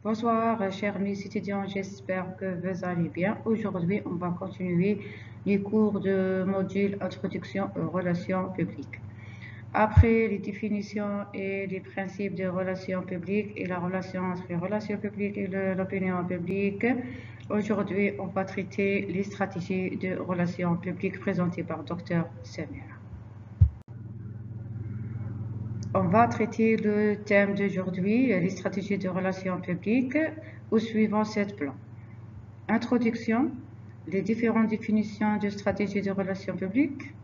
Bonsoir, chers étudiants, j'espère que vous allez bien. Aujourd'hui, on va continuer les cours de module Introduction aux relations publiques. Après les définitions et les principes des relations publiques et la relation entre les relations publiques et l'opinion publique, aujourd'hui, on va traiter les stratégies de relations publiques présentées par Dr. Semir. On va traiter le thème d'aujourd'hui, les stratégies de relations publiques, au suivant 7 plans. Introduction, les différentes définitions de stratégies de relations publiques,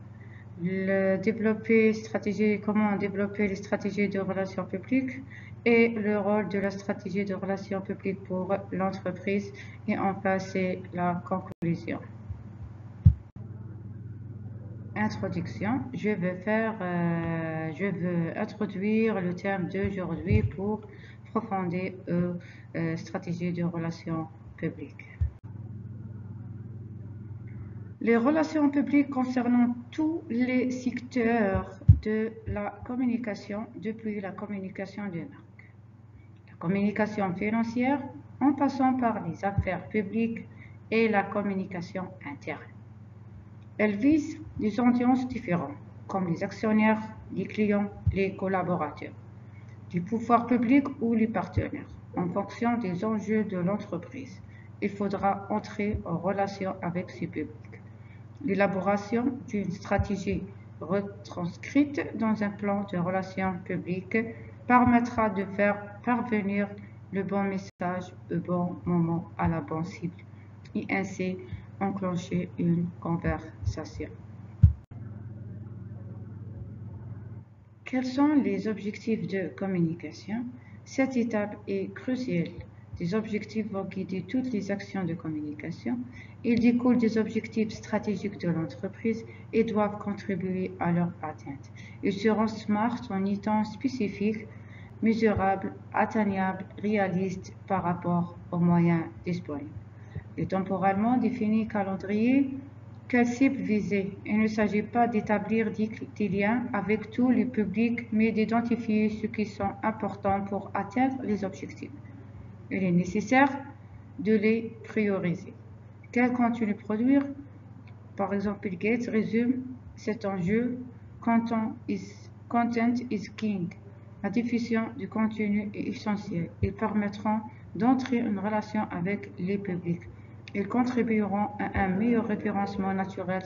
comment développer les stratégies de relations publiques et le rôle de la stratégie de relations publiques pour l'entreprise. Et enfin, c'est la conclusion. Introduction, je veux introduire le thème d'aujourd'hui pour approfondir stratégie de relations publiques. Les relations publiques concernant tous les secteurs de la communication, depuis la communication de marque, la communication financière, en passant par les affaires publiques et la communication interne. Elle vise des audiences différentes, comme les actionnaires, les clients, les collaborateurs, les pouvoirs publics ou les partenaires. En fonction des enjeux de l'entreprise, il faudra entrer en relation avec ces publics. L'élaboration d'une stratégie retranscrite dans un plan de relations publiques permettra de faire parvenir le bon message au bon moment à la bonne cible et ainsi enclencher une conversation. Quels sont les objectifs de communication? Cette étape est cruciale. Des objectifs vont guider toutes les actions de communication. Ils découlent des objectifs stratégiques de l'entreprise et doivent contribuer à leur atteinte. Ils seront SMART en étant spécifiques, mesurables, atteignables, réalistes par rapport aux moyens disponibles. Le temporellement défini calendrier, quelle cible viser? Il ne s'agit pas d'établir des liens avec tous les publics, mais d'identifier ceux qui sont importants pour atteindre les objectifs. Il est nécessaire de les prioriser. Quel contenu produire? Par exemple, Bill Gates résume cet enjeu Content is king. La diffusion du contenu est essentielle. Ils permettront d'entrer en relation avec les publics. Ils contribueront à un meilleur référencement naturel,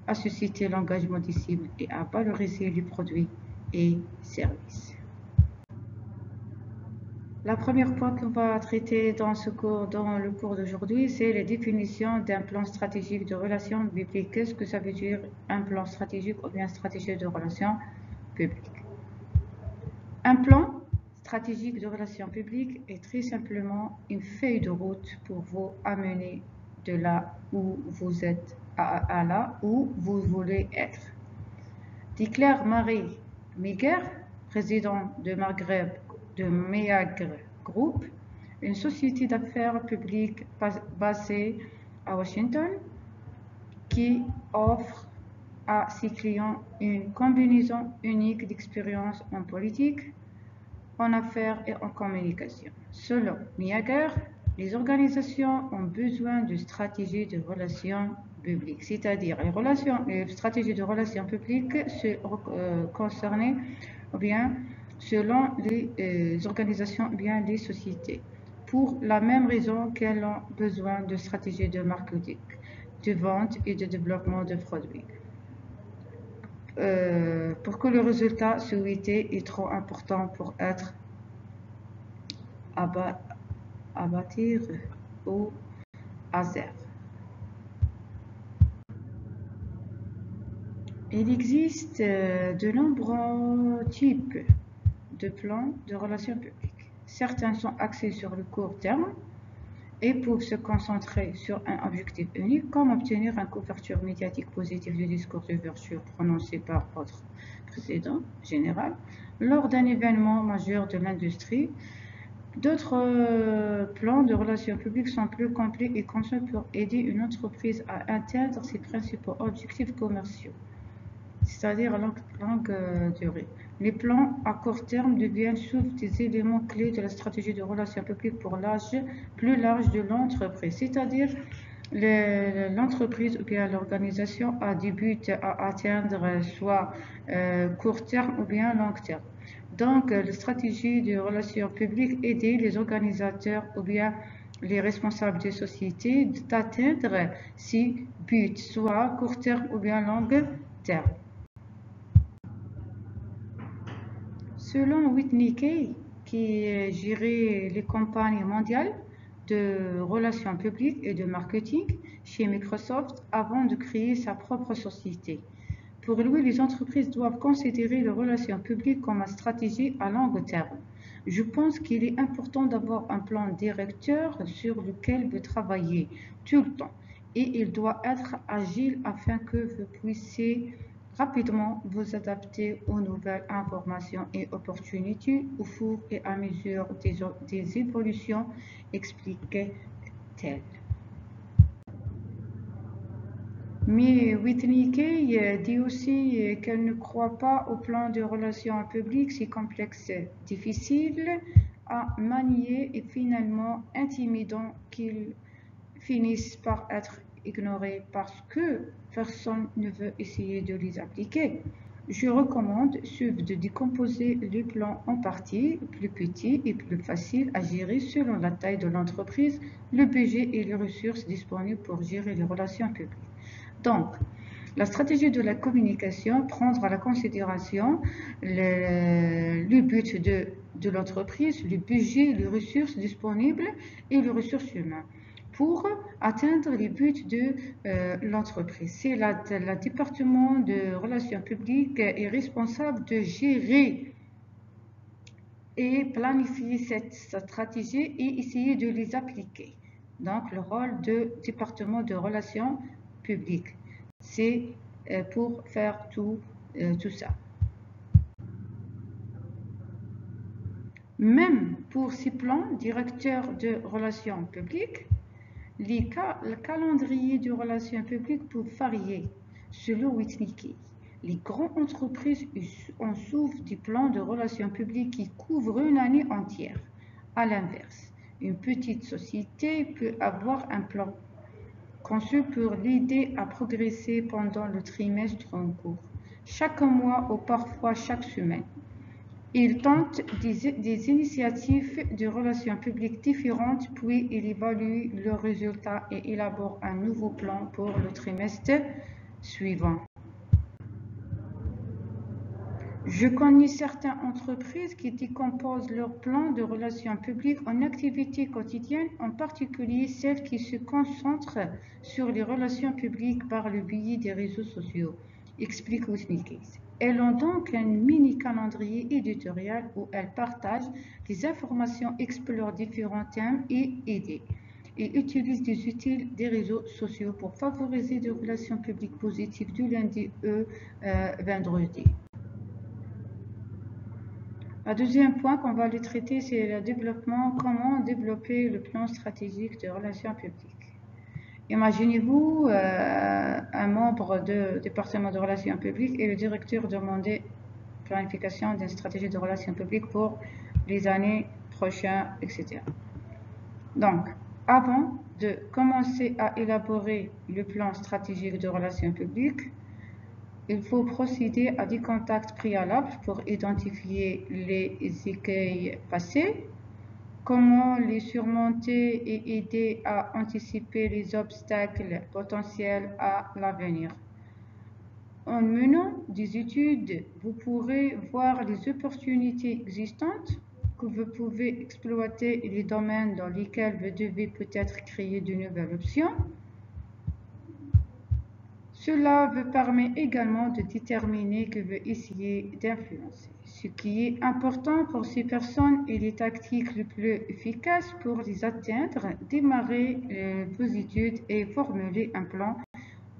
à susciter l'engagement des cibles et à valoriser les produits et services. La première point qu'on va traiter dans le cours d'aujourd'hui, c'est la définition d'un plan stratégique de relations publiques. Qu'est-ce que ça veut dire un plan stratégique ou bien stratégie de relations publiques? Un plan stratégique de relations publiques est très simplement une feuille de route pour vous amener de là où vous êtes à là où vous voulez être. Déclare Marie Meagher, président de Meagher Group, une société d'affaires publique basée à Washington qui offre à ses clients une combinaison unique d'expériences en politique, en affaires et en communication. Selon Meagher, les organisations ont besoin de stratégies de relations publiques, c'est-à-dire les stratégies de relations publiques concernées ou bien selon les organisations ou bien les sociétés, pour la même raison qu'elles ont besoin de stratégies de marketing, de vente et de développement de produits. Pour que le résultat souhaité est trop important pour être abattre au hasard. Il existe de nombreux types de plans de relations publiques. Certains sont axés sur le court terme et peuvent se concentrer sur un objectif unique, comme obtenir une couverture médiatique positive du discours d'ouverture prononcé par votre président général lors d'un événement majeur de l'industrie. D'autres plans de relations publiques sont plus complets et conçus pour aider une entreprise à atteindre ses principaux objectifs commerciaux, c'est-à-dire à longue durée. Les plans à court terme deviennent souvent des éléments clés de la stratégie de relations publiques pour l'âge plus large de l'entreprise, c'est-à-dire l'entreprise ou bien l'organisation a des buts à atteindre, soit court terme ou bien long terme. Donc, la stratégie de relations publiques aide les organisateurs ou bien les responsables des sociétés d'atteindre ces buts, soit à court terme ou bien long terme. Selon Whitney Kay, qui gérait les campagnes mondiales de relations publiques et de marketing chez Microsoft avant de créer sa propre société. Pour lui, les entreprises doivent considérer les relations publiques comme une stratégie à long terme. Je pense qu'il est important d'avoir un plan directeur sur lequel vous travaillez tout le temps et il doit être agile afin que vous puissiez rapidement vous adapter aux nouvelles informations et opportunités au fur et à mesure des évolutions, expliquait-elle. Mais Whitney Kay dit aussi qu'elle ne croit pas au plan de relations publiques si complexe, difficile à manier et finalement intimidant qu'ils finissent par être ignorés parce que personne ne veut essayer de les appliquer. Je recommande ceux de décomposer les plans en parties plus petits et plus faciles à gérer selon la taille de l'entreprise, le budget et les ressources disponibles pour gérer les relations publiques. Donc, la stratégie de la communication, prendre à la considération le but de l'entreprise, le budget, les ressources disponibles et les ressources humaines pour atteindre les buts de l'entreprise. C'est le département de relations publiques est responsable de gérer et planifier cette stratégie et essayer de les appliquer. Donc, le rôle du département de relations publiques, c'est pour faire tout ça. Même pour ces plans directeurs de relations publiques, le calendrier de relations publiques peut varier selon Whitney Kay. Les grandes entreprises ont souvent des plans de relations publiques qui couvrent une année entière. À l'inverse, une petite société peut avoir un plan conçu pour l'aider à progresser pendant le trimestre en cours, chaque mois ou parfois chaque semaine. Il tente des initiatives de relations publiques différentes, puis il évalue leurs résultats et élabore un nouveau plan pour le trimestre suivant. Je connais certaines entreprises qui décomposent leur plan de relations publiques en activités quotidiennes, en particulier celles qui se concentrent sur les relations publiques par le biais des réseaux sociaux, explique Whitney Kay. Elles ont donc un mini-calendrier éditorial où elles partagent des informations, explorent différents thèmes et idées, et utilisent des outils des réseaux sociaux pour favoriser des relations publiques positives du lundi au vendredi. Le deuxième point qu'on va traiter, c'est le développement, comment développer le plan stratégique de relations publiques. Imaginez-vous un membre du département de relations publiques et le directeur demandait planification d'une stratégie de relations publiques pour les années prochaines, etc. Donc, avant de commencer à élaborer le plan stratégique de relations publiques, il faut procéder à des contacts préalables pour identifier les écueils passés, comment les surmonter et aider à anticiper les obstacles potentiels à l'avenir. En menant des études, vous pourrez voir les opportunités existantes que vous pouvez exploiter et les domaines dans lesquels vous devez peut-être créer de nouvelles options. Cela vous permet également de déterminer que vous essayez d'influencer. Ce qui est important pour ces personnes et les tactiques les plus efficaces pour les atteindre, démarrer vos études et formuler un plan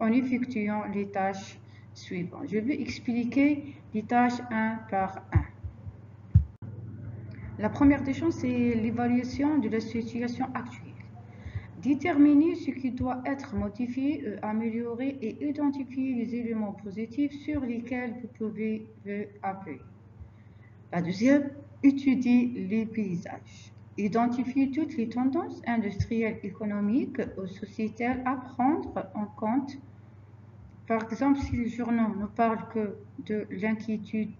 en effectuant les tâches suivantes. Je vais expliquer les tâches un par un. La première des choses, c'est l'évaluation de la situation actuelle. Déterminer ce qui doit être modifié, amélioré et identifier les éléments positifs sur lesquels vous pouvez vous appuyer. La deuxième, étudier les paysages. Identifier toutes les tendances industrielles, économiques ou sociétales à prendre en compte. Par exemple, si les journaux ne parlent que de l'inquiétude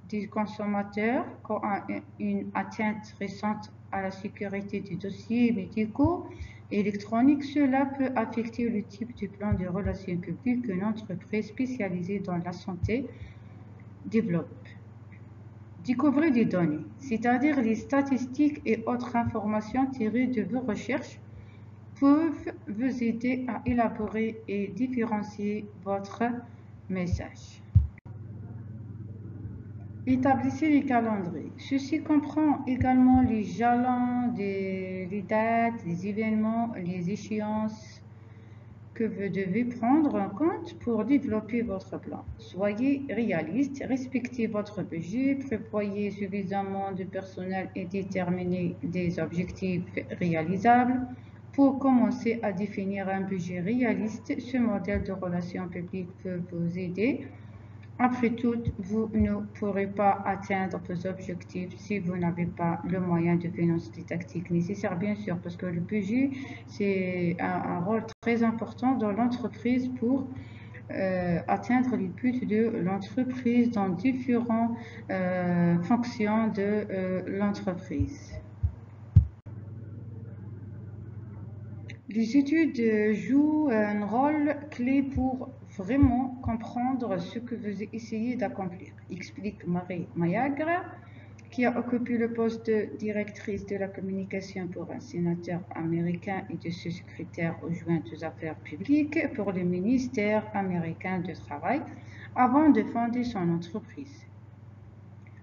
des consommateurs quant à une atteinte récente à la sécurité des dossiers médicaux et électroniques, cela peut affecter le type de plan de relations publiques qu'une entreprise spécialisée dans la santé développe. Découvrez des données, c'est-à-dire les statistiques et autres informations tirées de vos recherches, peuvent vous aider à élaborer et différencier votre message. Établissez les calendriers. Ceci comprend également les jalons, les dates, les événements, les échéances que vous devez prendre en compte pour développer votre plan. Soyez réaliste, respectez votre budget, prévoyez suffisamment de personnel et déterminez des objectifs réalisables. Pour commencer à définir un budget réaliste, ce modèle de relations publiques peut vous aider. Après tout, vous ne pourrez pas atteindre vos objectifs si vous n'avez pas le moyen de financer les tactiques nécessaires, bien sûr, parce que le budget, c'est un rôle très important dans l'entreprise pour atteindre les buts de l'entreprise dans différentes fonctions de l'entreprise. Les études jouent un rôle clé pour vraiment comprendre ce que vous essayez d'accomplir, explique Marie Mayagre, qui a occupé le poste de directrice de la communication pour un sénateur américain et de secrétaire adjointe aux affaires publiques pour le ministère américain du Travail avant de fonder son entreprise.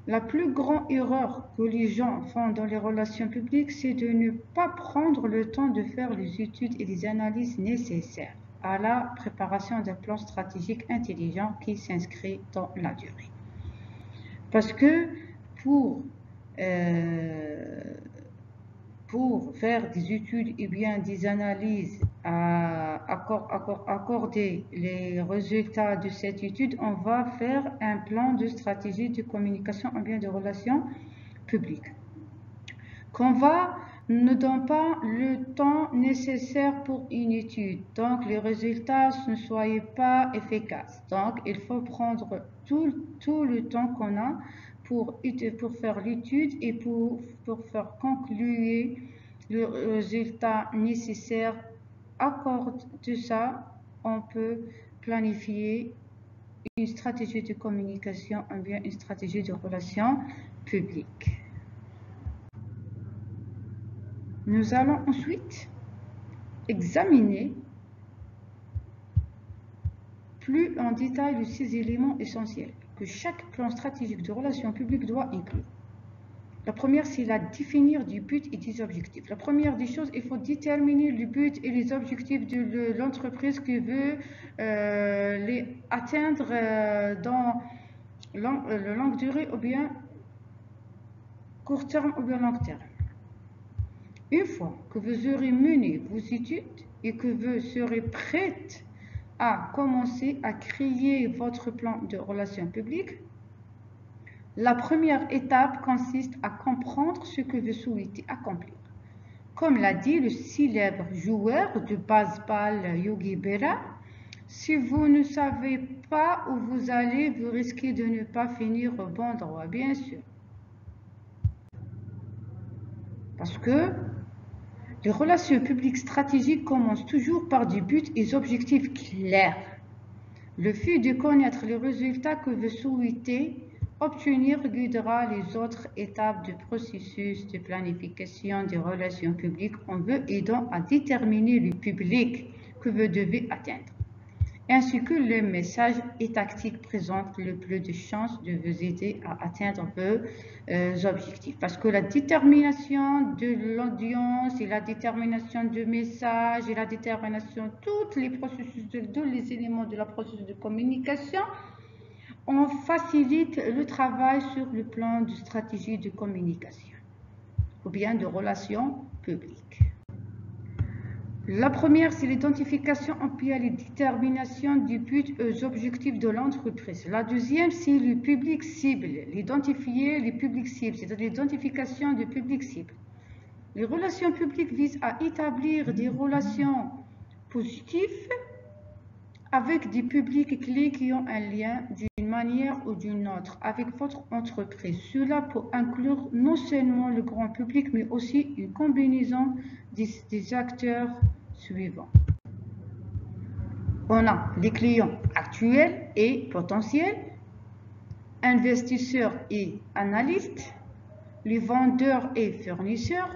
La plus grande erreur que les gens font dans les relations publiques, c'est de ne pas prendre le temps de faire les études et les analyses nécessaires à la préparation d'un plan stratégique intelligent qui s'inscrit dans la durée. Parce que pour faire des études et bien des analyses, accorder les résultats de cette étude, on va faire un plan de stratégie de communication ou bien de relations publiques. Canva ne donne pas le temps nécessaire pour une étude, donc les résultats ne soient pas efficaces. Donc il faut prendre tout le temps qu'on a pour faire l'étude et pour faire conclure le résultat nécessaire. À cause de ça, on peut planifier une stratégie de communication ou bien une stratégie de relations publiques. Nous allons ensuite examiner plus en détail les 6 éléments essentiels que chaque plan stratégique de relations publiques doit inclure. La première, c'est la définir du but et des objectifs. La première des choses, il faut déterminer le but et les objectifs de l'entreprise qui veut les atteindre dans le longue durée ou bien court terme ou bien long terme. Une fois que vous aurez mené vos études et que vous serez prête à commencer à créer votre plan de relations publiques, la première étape consiste à comprendre ce que vous souhaitez accomplir. Comme l'a dit le célèbre joueur de baseball Yogi Berra, si vous ne savez pas où vous allez, vous risquez de ne pas finir au bon endroit, bien sûr. Parce que les relations publiques stratégiques commencent toujours par des buts et des objectifs clairs. Le fait de connaître les résultats que vous souhaitez obtenir guidera les autres étapes du processus de planification des relations publiques en vous aidant à déterminer le public que vous devez atteindre, ainsi que les messages et tactiques présentent le plus de chances de vous aider à atteindre vos objectifs. Parce que la détermination de l'audience et la détermination du message et la détermination de tous les processus, tous les éléments de la processus de communication, on facilite le travail sur le plan de stratégie de communication ou bien de relations publiques. La première, c'est l'identification et la détermination du but aux objectifs de l'entreprise. La deuxième, c'est le public cible, l'identifier les publics cibles, c'est-à-dire l'identification du public cible. Les relations publiques visent à établir des relations positives avec des publics clés qui ont un lien d'une manière ou d'une autre avec votre entreprise. Cela peut inclure non seulement le grand public, mais aussi une combinaison des acteurs suivants. On a les clients actuels et potentiels, investisseurs et analystes, les vendeurs et fournisseurs,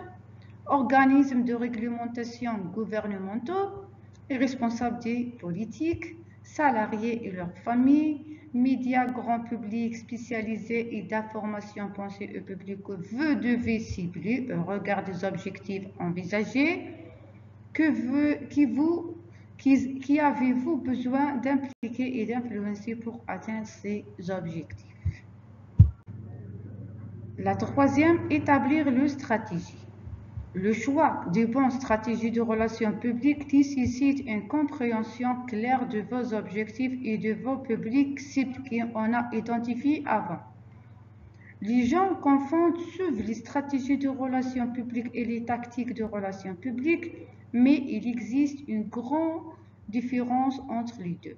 organismes de réglementation gouvernementaux et responsables des politiques, salariés et leurs familles, médias grand public spécialisés et d'information pensée au public que vous devez cibler au regard des objectifs envisagés, qui avez-vous besoin d'impliquer et d'influencer pour atteindre ces objectifs. La troisième, établir une stratégie. Le choix des bonnes stratégies de relations publiques nécessite une compréhension claire de vos objectifs et de vos publics cibles qu'on a identifiés avant. Les gens confondent souvent les stratégies de relations publiques et les tactiques de relations publiques, mais il existe une grande différence entre les deux.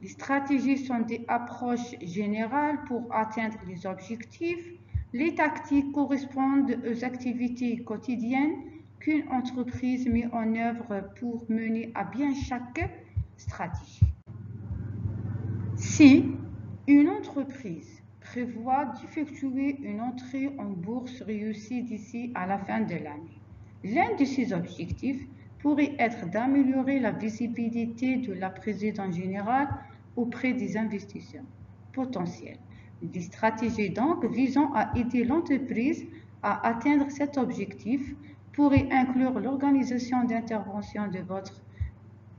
Les stratégies sont des approches générales pour atteindre les objectifs. Les tactiques correspondent aux activités quotidiennes qu'une entreprise met en œuvre pour mener à bien chaque stratégie. Si une entreprise prévoit d'effectuer une entrée en bourse réussie d'ici à la fin de l'année, l'un de ses objectifs pourrait être d'améliorer la visibilité de la présidente générale auprès des investisseurs potentiels. Des stratégies donc visant à aider l'entreprise à atteindre cet objectif pourraient inclure l'organisation d'intervention de votre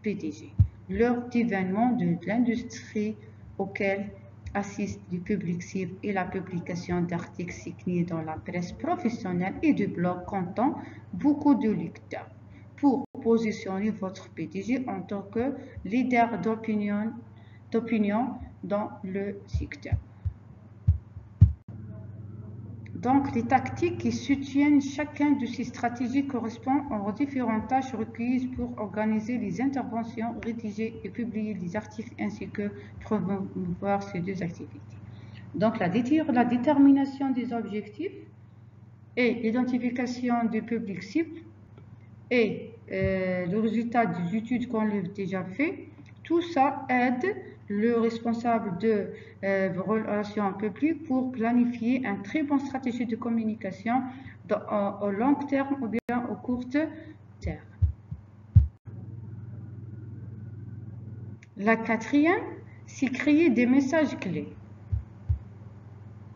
PDG, lors d'événements de l'industrie auxquels assiste le public cible et la publication d'articles signés dans la presse professionnelle et de blogs comptant beaucoup de lecteurs, pour positionner votre PDG en tant que leader d'opinion dans le secteur. Donc, les tactiques qui soutiennent chacune de ces stratégies correspondent aux différentes tâches requises pour organiser les interventions, rédiger et publier les articles ainsi que promouvoir ces deux activités. Donc, la détermination des objectifs et l'identification du public cible et le résultat des études qu'on a déjà fait, tout ça aide le responsable de relations publiques pour planifier une très bonne stratégie de communication au long terme ou bien au court terme. La quatrième, c'est créer des messages clés.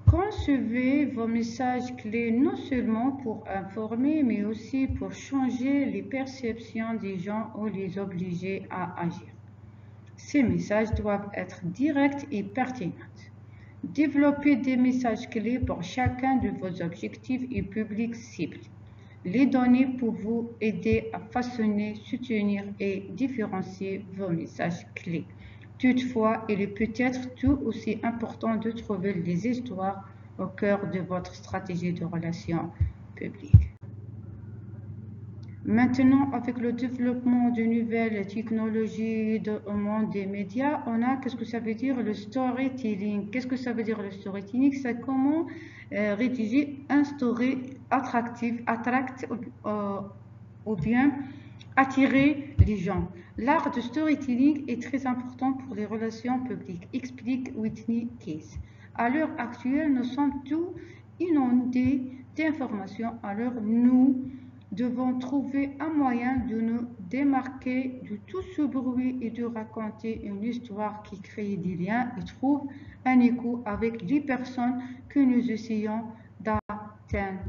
Concevez vos messages clés non seulement pour informer, mais aussi pour changer les perceptions des gens ou les obliger à agir. Ces messages doivent être directs et pertinents. Développez des messages clés pour chacun de vos objectifs et publics cibles. Les données pour vous aider à façonner, soutenir et différencier vos messages clés. Toutefois, il est peut-être tout aussi important de trouver les histoires au cœur de votre stratégie de relations publiques. Maintenant, avec le développement de nouvelles technologies au monde des médias, on a, qu'est-ce que ça veut dire le storytelling? Qu'est-ce que ça veut dire le storytelling? C'est comment rédiger un story attractif, ou bien attirer les gens. L'art de storytelling est très important pour les relations publiques, explique Whitney Case. À l'heure actuelle, nous sommes tous inondés d'informations, alors nous devons trouver un moyen de nous démarquer de tout ce bruit et de raconter une histoire qui crée des liens et trouve un écho avec les personnes que nous essayons d'atteindre.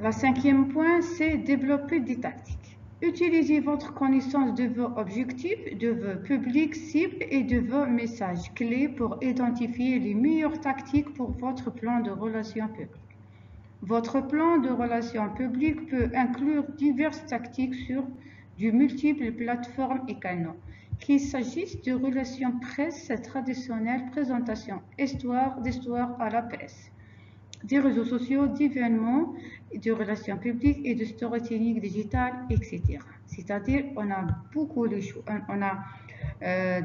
Le cinquième point, c'est développer des tactiques. Utilisez votre connaissance de vos objectifs, de vos publics cibles et de vos messages clés pour identifier les meilleures tactiques pour votre plan de relations publiques. Votre plan de relations publiques peut inclure diverses tactiques sur de multiples plateformes et canaux, qu'il s'agisse de relations presse traditionnelles, présentation d'histoire à la presse, des réseaux sociaux, d'événements, de relations publiques et de storytelling digital, etc. C'est-à-dire, on a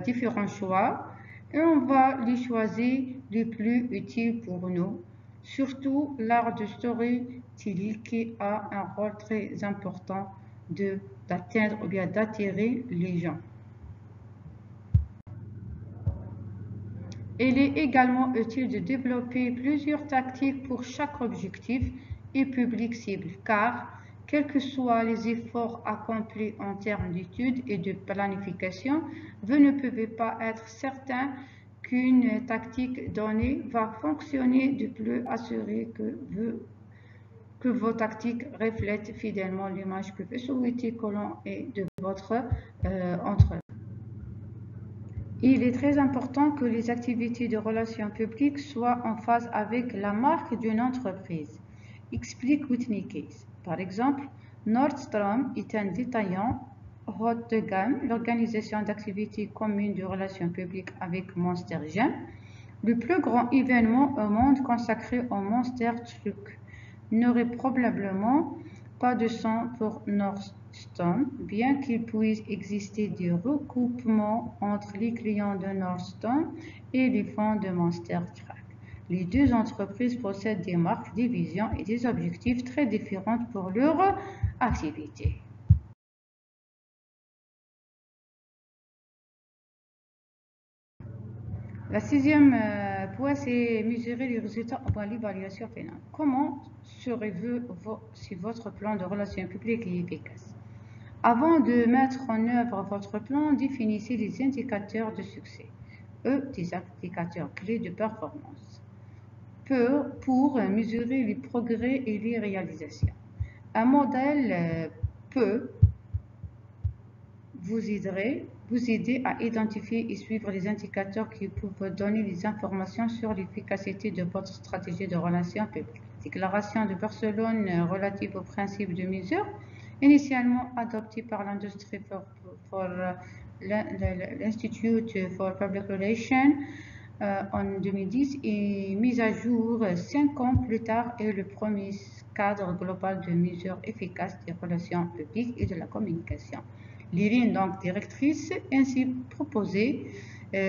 différents choix et on va les choisir les plus utiles pour nous. Surtout l'art de storytelling qui a un rôle très important d'atteindre ou bien d'attirer les gens. Il est également utile de développer plusieurs tactiques pour chaque objectif et public cible, car, quels que soient les efforts accomplis en termes d'études et de planification, vous ne pouvez pas être certain qu'une tactique donnée va fonctionner. De plus, assurez que vos tactiques reflètent fidèlement l'image que vous souhaitez que l'on ait de votre entreprise. Il est très important que les activités de relations publiques soient en phase avec la marque d'une entreprise, explique Whitney Case. Par exemple, Nordstrom est un détaillant haut de gamme. L'organisation d'activités communes de relations publiques avec Monster Jam, le plus grand événement au monde consacré au Monster Truck, n'aurait probablement pas de sens pour Nordstrom, bien qu'il puisse exister des recoupements entre les clients de Nordstrom et les fans de Monster Truck. Les deux entreprises possèdent des marques, des visions et des objectifs très différents pour leur activité. La sixième point, c'est mesurer les résultats en l'évaluation finale. Comment saurez-vous si votre plan de relations publiques est efficace? Avant de mettre en œuvre votre plan, définissez les indicateurs de succès, des indicateurs clés de performance, pour mesurer les progrès et les réalisations. Un modèle peut vous aider à identifier et suivre les indicateurs qui peuvent donner des informations sur l'efficacité de votre stratégie de relations publiques. Déclaration de Barcelone relative aux principes de mesure, initialement adoptée par l'Institute for Public Relations en 2010 et mise à jour 5 ans plus tard, est le premier cadre global de mesure efficace des relations publiques et de la communication. Les lignes donc directrices ainsi proposées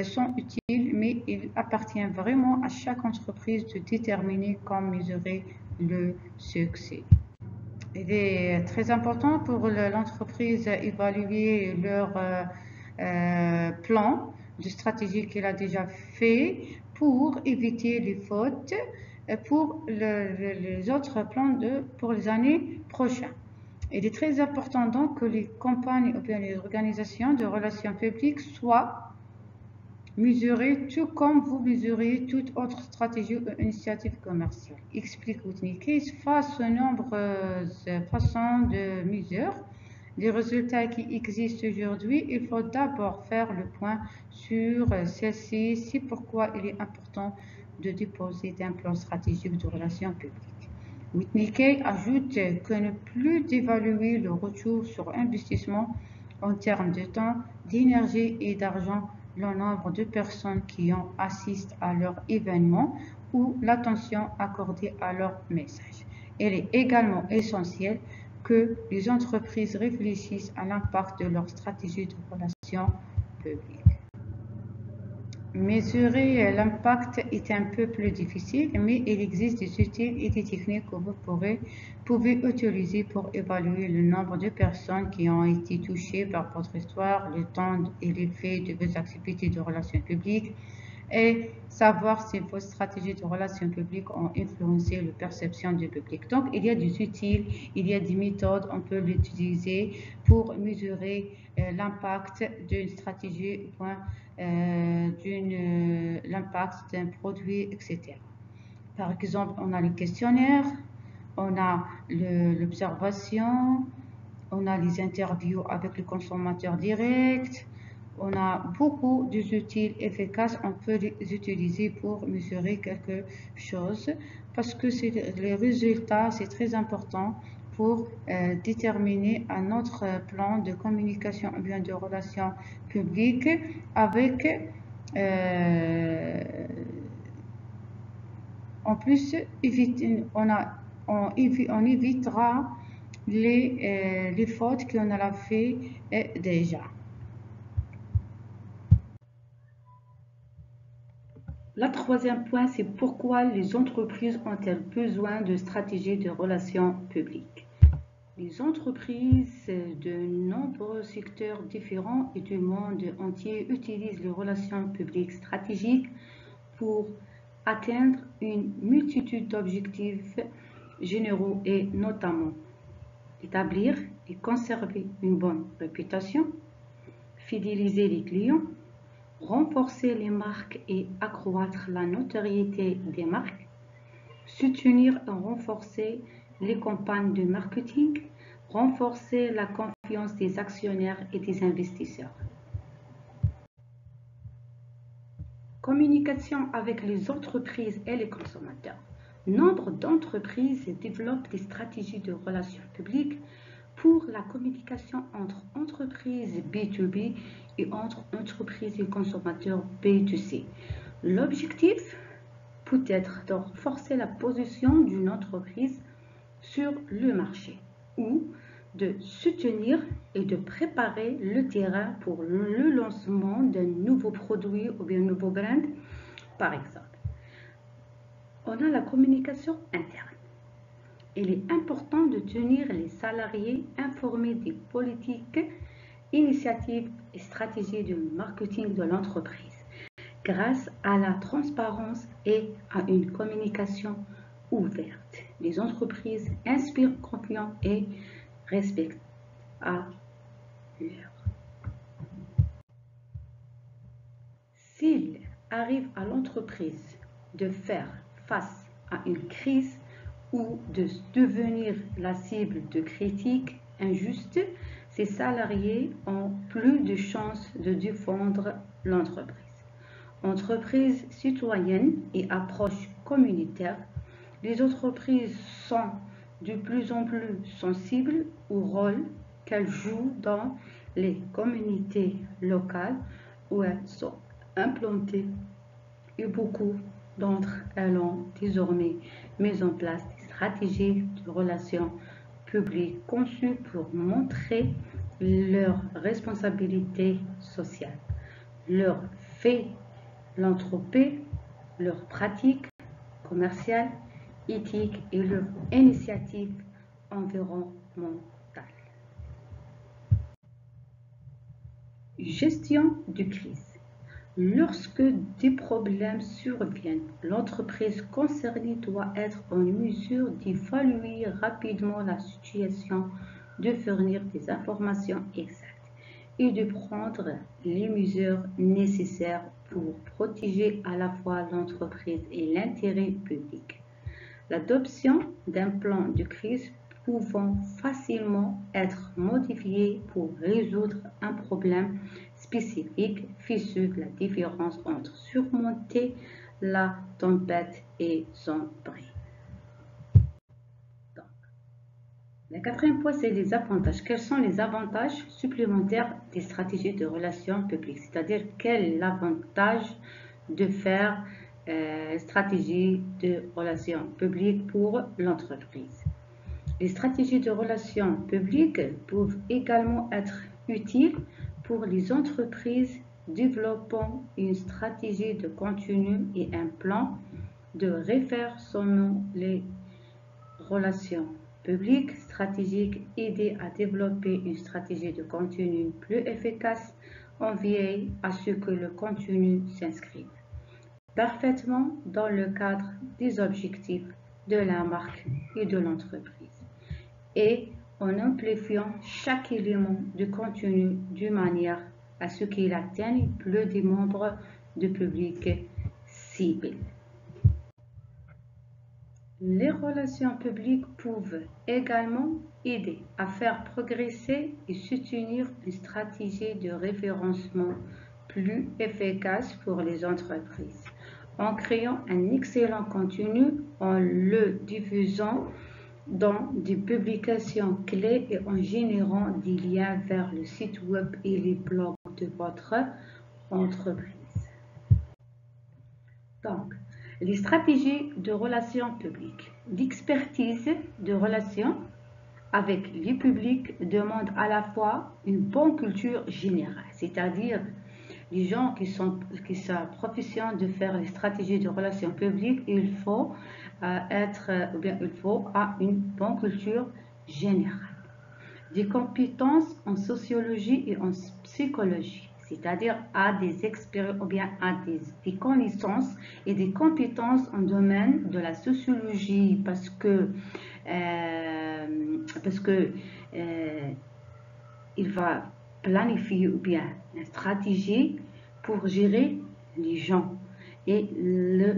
sont utiles, mais il appartient vraiment à chaque entreprise de déterminer comment mesurer le succès. Il est très important pour l'entreprise d'évaluer leur plan de stratégie qu'elle a déjà fait pour éviter les fautes pour les autres plans pour les années prochaines. Il est très important donc que les campagnes ou bien les organisations de relations publiques soient mesurées tout comme vous mesurez toute autre stratégie ou initiative commerciale, explique Whitney Case. Face aux nombreuses façons de mesurer les résultats qui existent aujourd'hui, il faut d'abord faire le point sur celles-ci. C'est pourquoi il est important de disposer d'un plan stratégique de relations publiques. Whitney Case ajoute que ne plus d'évaluer le retour sur investissement en termes de temps, d'énergie et d'argent, le nombre de personnes qui ont assisté à leur événement ou l'attention accordée à leur message. Il est également essentiel que les entreprises réfléchissent à l'impact de leur stratégie de relations publiques. Mesurer l'impact est un peu plus difficile, mais il existe des outils et des techniques que vous pouvez utiliser pour évaluer le nombre de personnes qui ont été touchées par votre histoire, le temps et l'effet de vos activités de relations publiques, et savoir si vos stratégies de relations publiques ont influencé la perception du public. Donc, il y a des outils, il y a des méthodes, on peut l'utiliser pour mesurer l'impact d'une stratégie, l'impact d'un produit, etc. Par exemple, on a les questionnaires, on a l'observation, on a les interviews avec le consommateur direct, On a beaucoup d'outils efficaces, on peut les utiliser pour mesurer quelque chose parce que les résultats, c'est très important pour déterminer un autre plan de communication ou bien de relations publiques avec en plus on évitera les fautes qu'on a fait déjà. Le troisième point, c'est pourquoi les entreprises ont-elles besoin de stratégies de relations publiques. Les entreprises de nombreux secteurs différents et du monde entier utilisent les relations publiques stratégiques pour atteindre une multitude d'objectifs généraux et notamment établir et conserver une bonne réputation, fidéliser les clients, renforcer les marques et accroître la notoriété des marques, soutenir et renforcer les campagnes de marketing, renforcer la confiance des actionnaires et des investisseurs. Communication avec les entreprises et les consommateurs. Nombre d'entreprises développent des stratégies de relations publiques pour la communication entre entreprises B2B et entre entreprises et consommateurs B2C. L'objectif peut être de renforcer la position d'une entreprise sur le marché ou de soutenir et de préparer le terrain pour le lancement d'un nouveau produit ou bien un nouveau brand, par exemple. On a la communication interne. Il est important de tenir les salariés informés des politiques, initiatives et stratégies de marketing de l'entreprise grâce à la transparence et à une communication ouverte. Les entreprises inspirent confiance et respect à l'heure. S'il arrive à l'entreprise de faire face à une crise ou de devenir la cible de critiques injustes, ses salariés ont plus de chances de défendre l'entreprise. Entreprises citoyennes et approche communautaire, les entreprises sont de plus en plus sensibles au rôle qu'elles jouent dans les communautés locales où elles sont implantées et beaucoup d'entre elles ont désormais mis en place des stratégies de relations publiques conçues pour montrer leur responsabilité sociale, leur philanthropie, leurs pratiques commerciales, éthiques et leurs initiatives environnementales. Gestion de crise. Lorsque des problèmes surviennent, l'entreprise concernée doit être en mesure d'évaluer rapidement la situation, de fournir des informations exactes et de prendre les mesures nécessaires pour protéger à la fois l'entreprise et l'intérêt public. L'adoption d'un plan de crise pouvant facilement être modifié pour résoudre un problème spécifique fait la différence entre surmonter la tempête et son bris. Le quatrième point, c'est les avantages. Quels sont les avantages supplémentaires des stratégies de relations publiques? C'est-à-dire, quel est l'avantage de faire stratégie de relations publiques pour l'entreprise? Les stratégies de relations publiques peuvent également être utiles pour les entreprises développant une stratégie de contenu et un plan de référencement les relations publiques stratégiques, aider à développer une stratégie de contenu plus efficace en veillant à ce que le contenu s'inscrive parfaitement dans le cadre des objectifs de la marque et de l'entreprise et en amplifiant chaque élément de contenu de manière à ce qu'il atteigne plus de membres du public cible. Les relations publiques peuvent également aider à faire progresser et soutenir une stratégie de référencement plus efficace pour les entreprises, en créant un excellent contenu, en le diffusant dans des publications clés et en générant des liens vers le site web et les blogs de votre entreprise. Donc, les stratégies de relations publiques. L'expertise de relations avec les publics demande à la fois une bonne culture générale, c'est-à-dire les gens qui sont professionnels de faire les stratégies de relations publiques, il faut il faut avoir une bonne culture générale. Des compétences en sociologie et en psychologie, c'est-à-dire à des expériences ou bien à des connaissances et des compétences en domaine de la sociologie parce que il va planifier ou bien une stratégie pour gérer les gens et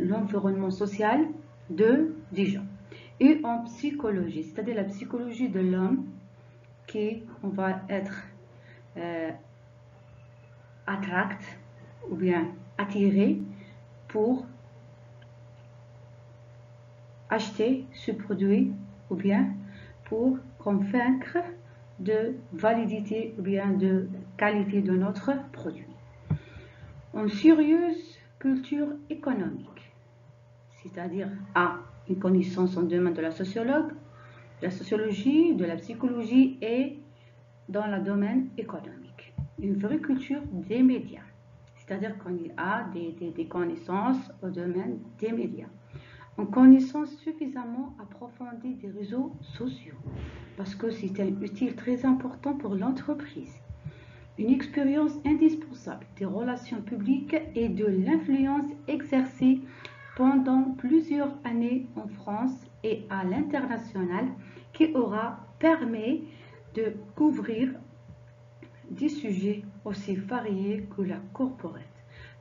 l'environnement social des gens. Et en psychologie, c'est-à-dire la psychologie de l'homme, qui on va être attract ou bien attiré pour acheter ce produit ou bien pour convaincre de validité ou bien de qualité de notre produit. Une sérieuse culture économique, c'est-à-dire une connaissance en domaine de la sociologie, de la psychologie et dans le domaine économique. Une vraie culture des médias, c'est-à-dire qu'on a des connaissances au domaine des médias. Une connaissance suffisamment approfondie des réseaux sociaux, parce que c'est un outil très important pour l'entreprise. Une expérience indispensable des relations publiques et de l'influence exercée pendant plusieurs années en France et à l'international qui aura permis de couvrir des sujets aussi variés que la corporate,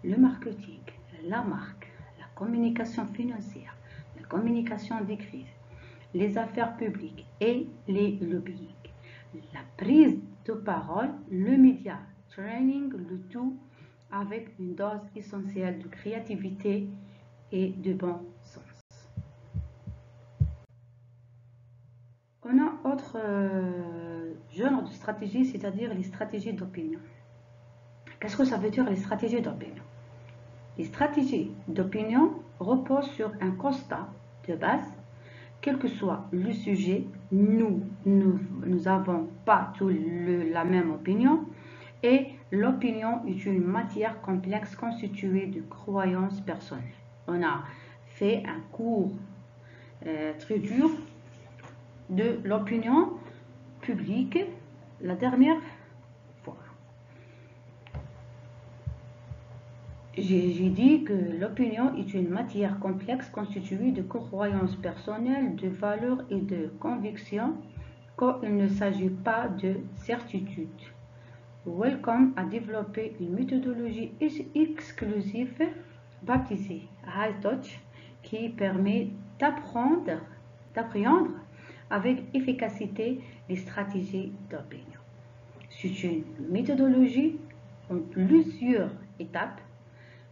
le marketing, la marque, la communication financière, la communication des crises, les affaires publiques et les lobbying. La prise de parole, le média, training, le tout avec une dose essentielle de créativité et de bon sens. On a autre genre de stratégie, c'est-à-dire les stratégies d'opinion. Qu'est-ce que ça veut dire les stratégies d'opinion? Les stratégies d'opinion reposent sur un constat de base. Quel que soit le sujet, nous n'avons pas tous la même opinion et l'opinion est une matière complexe constituée de croyances personnelles. On a fait un cours très dur de l'opinion publique la dernière fois. J'ai dit que l'opinion est une matière complexe constituée de croyances personnelles, de valeurs et de convictions, qu'il ne s'agit pas de certitude. Welcome a développé une méthodologie exclusive baptisée High Touch qui permet d'appréhender avec efficacité les stratégies d'opinion. C'est une méthodologie en plusieurs étapes.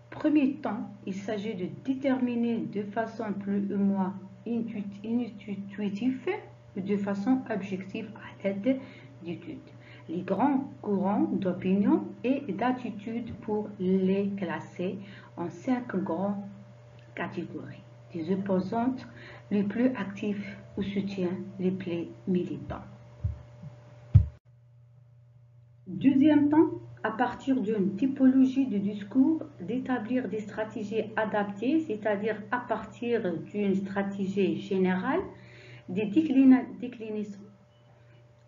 Premier temps, il s'agit de déterminer de façon plus ou moins intuitive ou de façon objective à l'aide d'études les grands courants d'opinion et d'attitude pour les classer en 5 grandes catégories. Des opposantes les plus actifs ou soutiens les plus militants. Deuxième temps, à partir d'une typologie de discours, d'établir des stratégies adaptées, c'est-à-dire à partir d'une stratégie générale, des déclinaisons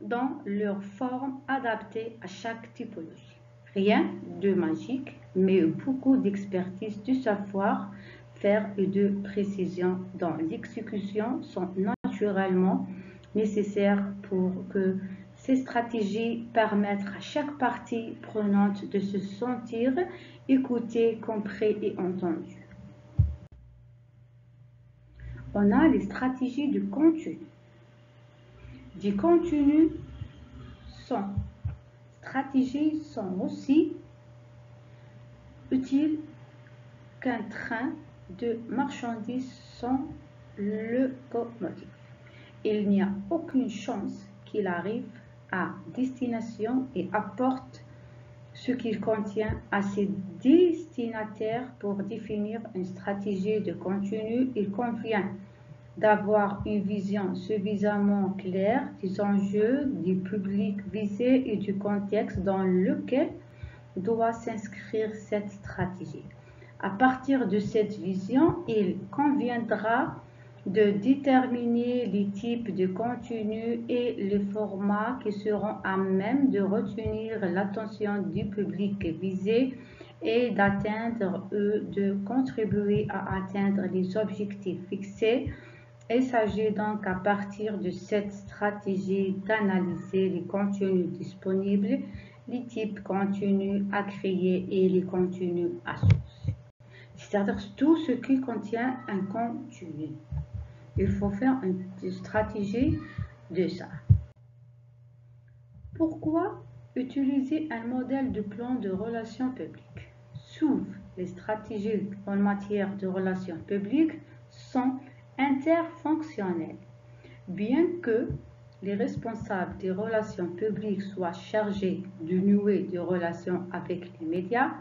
dans leur forme adaptée à chaque typologie. Rien de magique, mais beaucoup d'expertise, de savoir-faire et de précision dans l'exécution sont naturellement nécessaires pour que ces stratégies permettent à chaque partie prenante de se sentir écoutée, comprise et entendue. on a les stratégies de contenu. Des contenus stratégies sont aussi utiles qu'un train de marchandises sans locomotive. Il n'y a aucune chance qu'il arrive à destination et apporte ce qu'il contient à ses destinataires. Pour définir une stratégie de contenu, il convient d'avoir une vision suffisamment claire des enjeux, du public visé et du contexte dans lequel doit s'inscrire cette stratégie. À partir de cette vision, il conviendra de déterminer les types de contenus et les formats qui seront à même de retenir l'attention du public visé et d'atteindre ou de contribuer à atteindre les objectifs fixés. Il s'agit donc à partir de cette stratégie d'analyser les contenus disponibles, les types de contenus à créer et les contenus associés. C'est-à-dire tout ce qui contient un contenu. Il faut faire une stratégie de ça. Pourquoi utiliser un modèle de plan de relations publiques? Souvent, les stratégies en matière de relations publiques sont interfonctionnelles. Bien que les responsables des relations publiques soient chargés de nouer des relations avec les médias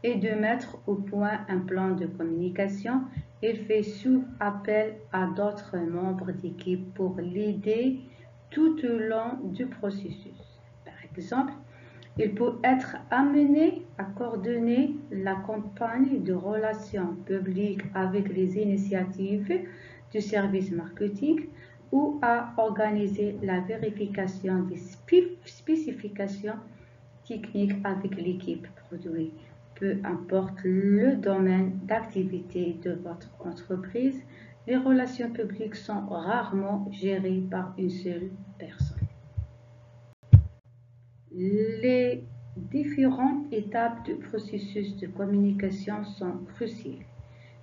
et de mettre au point un plan de communication, il fait souvent appel à d'autres membres d'équipe pour l'aider tout au long du processus. Par exemple, il peut être amené à coordonner la campagne de relations publiques avec les initiatives du service marketing ou à organiser la vérification des spécifications techniques avec l'équipe produit. Peu importe le domaine d'activité de votre entreprise, les relations publiques sont rarement gérées par une seule personne. Les différentes étapes du processus de communication sont cruciales,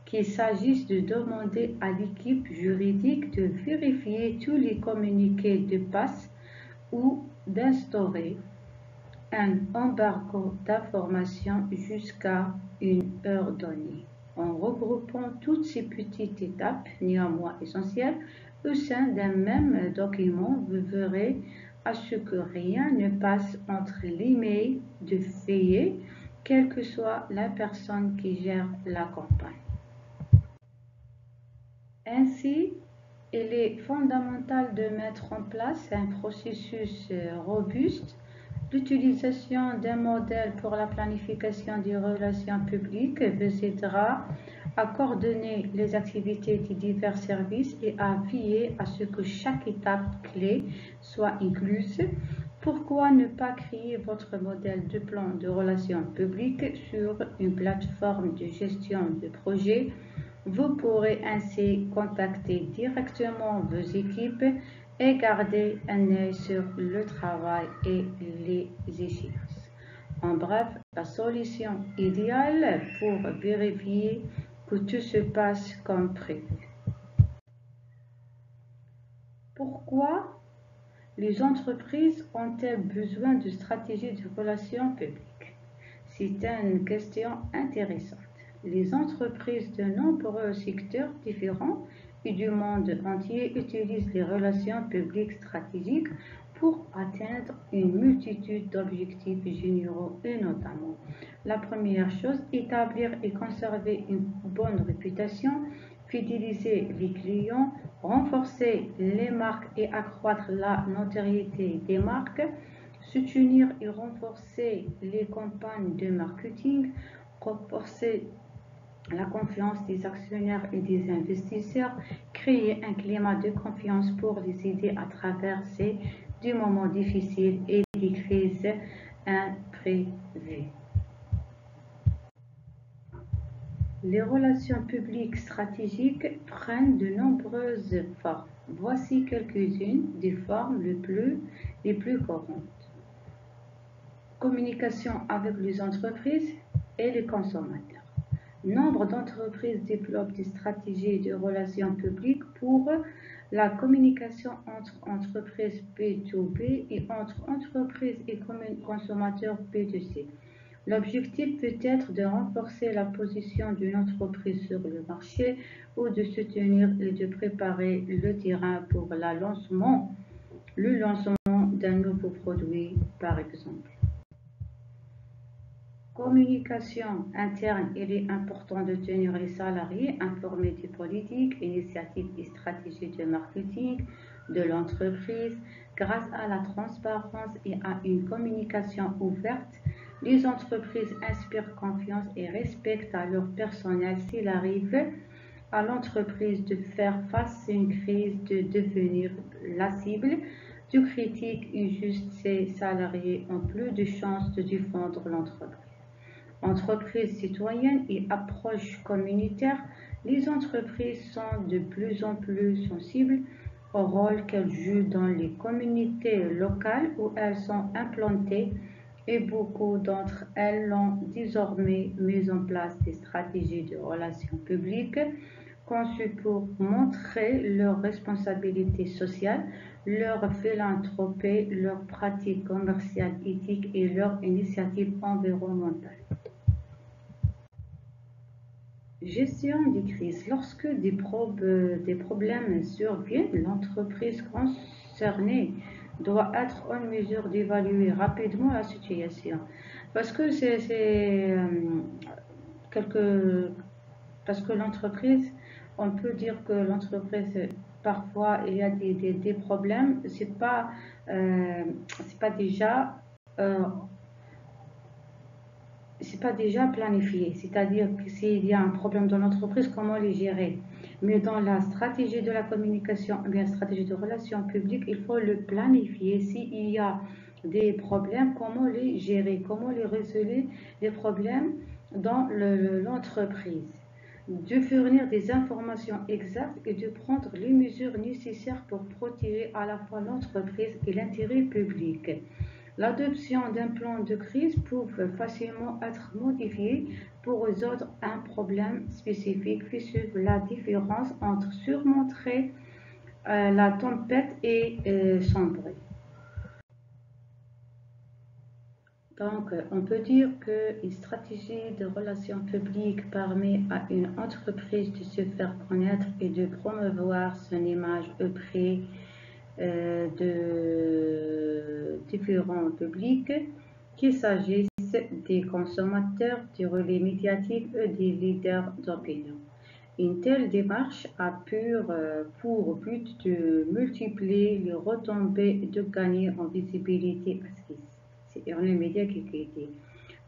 qu'il s'agisse de demander à l'équipe juridique de vérifier tous les communiqués de passe ou d'instaurer un embargo d'informations jusqu'à une heure donnée. En regroupant toutes ces petites étapes, néanmoins essentielles, au sein d'un même document, vous verrez à ce que rien ne passe entre les mains de veiller, quelle que soit la personne qui gère la campagne. Ainsi, il est fondamental de mettre en place un processus robuste. L'utilisation d'un modèle pour la planification des relations publiques vous aidera à coordonner les activités des divers services et à veiller à ce que chaque étape clé soit incluse. Pourquoi ne pas créer votre modèle de plan de relations publiques sur une plateforme de gestion de projet? Vous pourrez ainsi contacter directement vos équipes et garder un œil sur le travail et les échéances. En bref, la solution idéale pour vérifier que tout se passe comme prévu. Pourquoi les entreprises ont-elles besoin de stratégies de relations publiques? C'est une question intéressante. Les entreprises de nombreux secteurs différents et du monde entier utilisent les relations publiques stratégiques pour atteindre une multitude d'objectifs généraux et notamment la première chose, établir et conserver une bonne réputation, fidéliser les clients, renforcer les marques et accroître la notoriété des marques, soutenir et renforcer les campagnes de marketing, renforcer la confiance des actionnaires et des investisseurs, créer un climat de confiance pour les aider à traverser des moments difficiles et des crises imprévues. Les relations publiques stratégiques prennent de nombreuses formes. Voici quelques-unes des formes les plus courantes. Communication avec les entreprises et les consommateurs. Nombre d'entreprises développent des stratégies de relations publiques pour la communication entre entreprises B2B et entre entreprises et consommateurs B2C. L'objectif peut être de renforcer la position d'une entreprise sur le marché ou de soutenir et de préparer le terrain pour le lancement d'un nouveau produit, par exemple. Communication interne, il est important de tenir les salariés informés des politiques, initiatives et stratégies de marketing de l'entreprise. Grâce à la transparence et à une communication ouverte, les entreprises inspirent confiance et respectent à leur personnel s'il arrive à l'entreprise de faire face à une crise, de devenir la cible de critiques injustes. Ces salariés ont plus de chances de défendre l'entreprise. Entreprises citoyennes et approche communautaire, les entreprises sont de plus en plus sensibles au rôle qu'elles jouent dans les communautés locales où elles sont implantées et beaucoup d'entre elles ont désormais mis en place des stratégies de relations publiques conçues pour montrer leur responsabilité sociale, leur philanthropie, leurs pratiques commerciales éthiques et leurs initiatives environnementales. Gestion des crises. Lorsque des problèmes surviennent, l'entreprise concernée doit être en mesure d'évaluer rapidement la situation. Parce que quelque, parce que l'entreprise, on peut dire que l'entreprise, parfois, il y a des problèmes. C'est pas déjà euh, c'est pas déjà planifié, c'est-à-dire que s'il y a un problème dans l'entreprise, comment les gérer. Mais dans la stratégie de la communication, ou bien stratégie de relations publiques, il faut le planifier. S'il y a des problèmes, comment les gérer, comment les résoudre les problèmes dans l'entreprise. De fournir des informations exactes et de prendre les mesures nécessaires pour protéger à la fois l'entreprise et l'intérêt public. L'adoption d'un plan de crise peut facilement être modifiée pour résoudre un problème spécifique, fait suivre la différence entre surmonter la tempête et sombrer. Donc, on peut dire qu'une stratégie de relations publiques permet à une entreprise de se faire connaître et de promouvoir son image auprès de différents publics, qu'il s'agisse des consommateurs, des relais médiatiques ou des leaders d'opinion. Une telle démarche a pour but de multiplier les retombées et de gagner en visibilité. C'est les médias qui dit.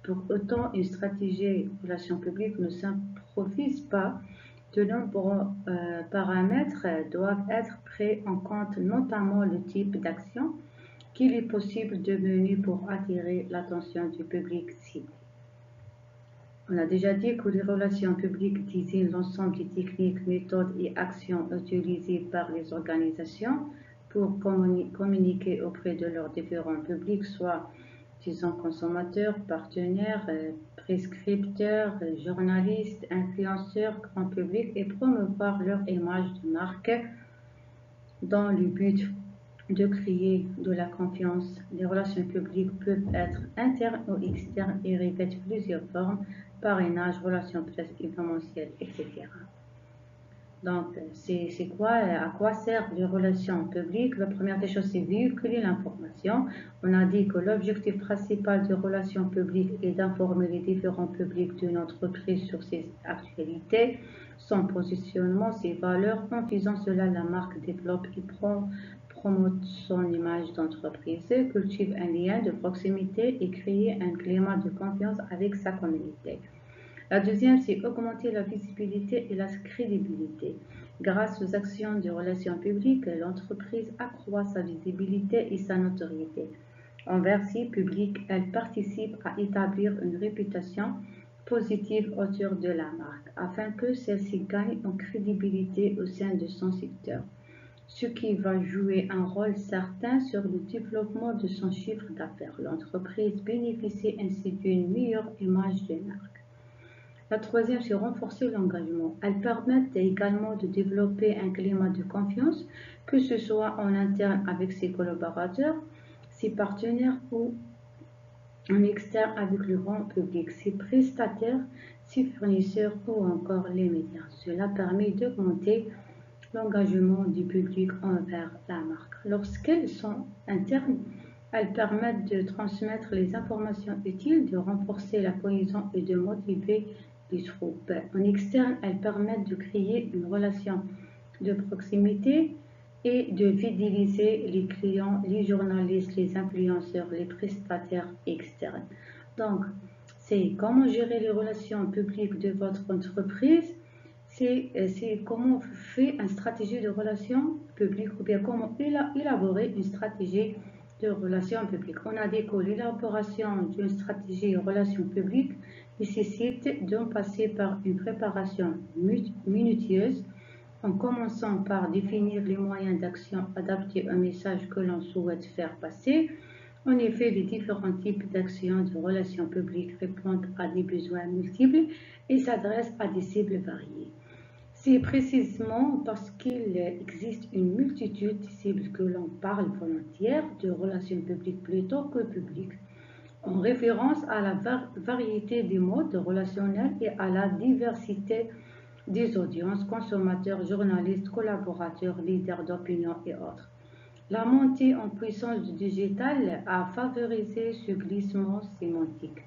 Pour autant, une stratégie de relations publiques ne s'improvise pas. De nombreux paramètres doivent être pris en compte, notamment le type d'action qu'il est possible de mener pour attirer l'attention du public cible. On a déjà dit que les relations publiques désignent l'ensemble des techniques, méthodes et actions utilisées par les organisations pour communiquer auprès de leurs différents publics, soit disons consommateurs, partenaires, prescripteurs, journalistes, influenceurs, grand public, et promouvoir leur image de marque dans le but de créer de la confiance. Les relations publiques peuvent être internes ou externes et revêtent plusieurs formes: parrainage, relations presse, événementielles, etc. Donc, c'est quoi, à quoi servent les relations publiques? La première des choses, c'est véhiculer l'information. On a dit que l'objectif principal des relations publiques est d'informer les différents publics d'une entreprise sur ses actualités, son positionnement, ses valeurs. En faisant cela, la marque développe et promote son image d'entreprise, cultive un lien de proximité et crée un climat de confiance avec sa communauté. La deuxième, c'est augmenter la visibilité et la crédibilité. Grâce aux actions de relations publiques, l'entreprise accroît sa visibilité et sa notoriété. Envers ses publics, elle participe à établir une réputation positive autour de la marque, afin que celle-ci gagne en crédibilité au sein de son secteur, ce qui va jouer un rôle certain sur le développement de son chiffre d'affaires. L'entreprise bénéficie ainsi d'une meilleure image de marque. La troisième, c'est renforcer l'engagement. Elles permettent également de développer un climat de confiance, que ce soit en interne avec ses collaborateurs, ses partenaires ou en externe avec le grand public, ses prestataires, ses fournisseurs ou encore les médias. Cela permet d'augmenter l'engagement du public envers la marque. Lorsqu'elles sont internes, elles permettent de transmettre les informations utiles, de renforcer la cohésion et de motiver les troupes. En externe, elles permettent de créer une relation de proximité et de fidéliser les clients, les journalistes, les influenceurs, les prestataires externes. Donc, c'est comment gérer les relations publiques de votre entreprise, c'est comment on fait une stratégie de relations publiques ou bien comment élaborer une stratégie de relations publiques. On a dit que l'élaboration d'une stratégie de relations publiques nécessite de passer par une préparation minutieuse en commençant par définir les moyens d'action adaptés au message que l'on souhaite faire passer. En effet, les différents types d'actions de relations publiques répondent à des besoins multiples et s'adressent à des cibles variées. C'est précisément parce qu'il existe une multitude de cibles que l'on parle volontiers de relations publiques plutôt que publiques, en référence à la variété des modes relationnels et à la diversité des audiences, consommateurs, journalistes, collaborateurs, leaders d'opinion et autres. La montée en puissance du digital a favorisé ce glissement sémantique.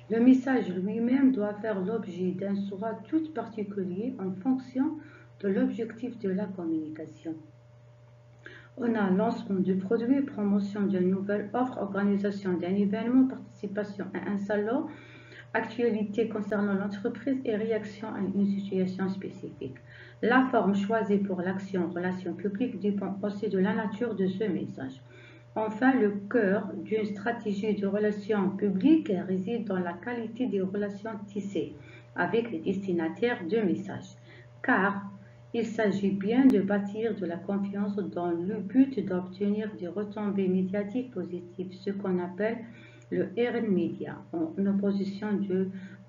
Le message lui-même doit faire l'objet d'un choix tout particulier en fonction de l'objectif de la communication. On a lancement de produits, promotion d'une nouvelle offre, organisation d'un événement, participation à un salon, actualité concernant l'entreprise et réaction à une situation spécifique. La forme choisie pour l'action en relation publique dépend aussi de la nature de ce message. Enfin, le cœur d'une stratégie de relations publiques réside dans la qualité des relations tissées avec les destinataires de messages, car il s'agit bien de bâtir de la confiance dans le but d'obtenir des retombées médiatiques positives, ce qu'on appelle le earned media, en opposition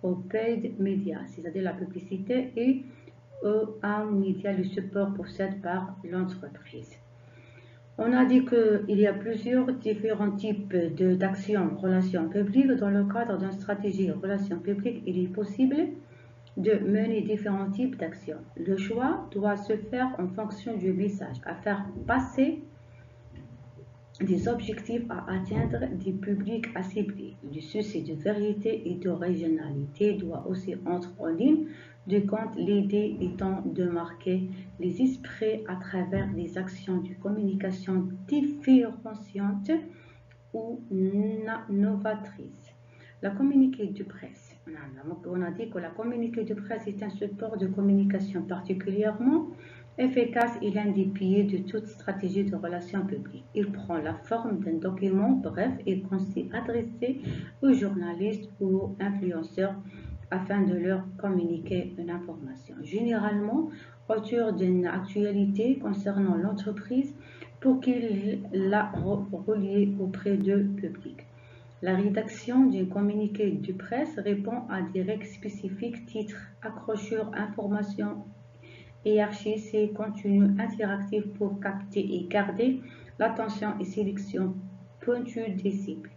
au paid media, c'est-à-dire la publicité, et au média, le support possède par l'entreprise. On a dit qu'il y a plusieurs différents types d'actions en relations publiques. Dans le cadre d'une stratégie en relations publiques, il est possible de mener différents types d'actions. Le choix doit se faire en fonction du message, à faire passer des objectifs à atteindre, des publics à cibler. Le souci de vérité et de régionalité doit aussi entrer en ligne de compte, l'idée étant de marquer les esprits à travers des actions de communication différenciantes ou novatrices. La communiqué de presse. On a dit que la communiqué de presse est un support de communication particulièrement efficace et l'un des piliers de toute stratégie de relations publiques. Il prend la forme d'un document bref et concis adressé aux journalistes ou aux influenceurs afin de leur communiquer une information, généralement autour d'une actualité concernant l'entreprise pour qu'il la relie auprès du public. La rédaction d'une communiqué de presse répond à des règles spécifiques, titres, accrochures, informations, hiérarchie, et contenus interactifs pour capter et garder l'attention et sélection pointue des cibles.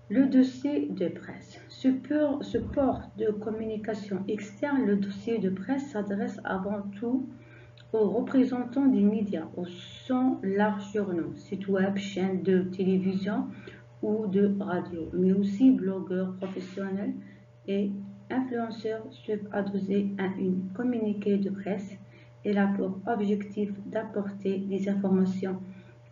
Le dossier de presse. Support de communication externe, le dossier de presse s'adresse avant tout aux représentants des médias, aux 100 larges journaux, sites web, chaînes de télévision ou de radio, mais aussi blogueurs professionnels et influenceurs peuvent adresser à une communiqué de presse. Elle a pour objectif d'apporter des informations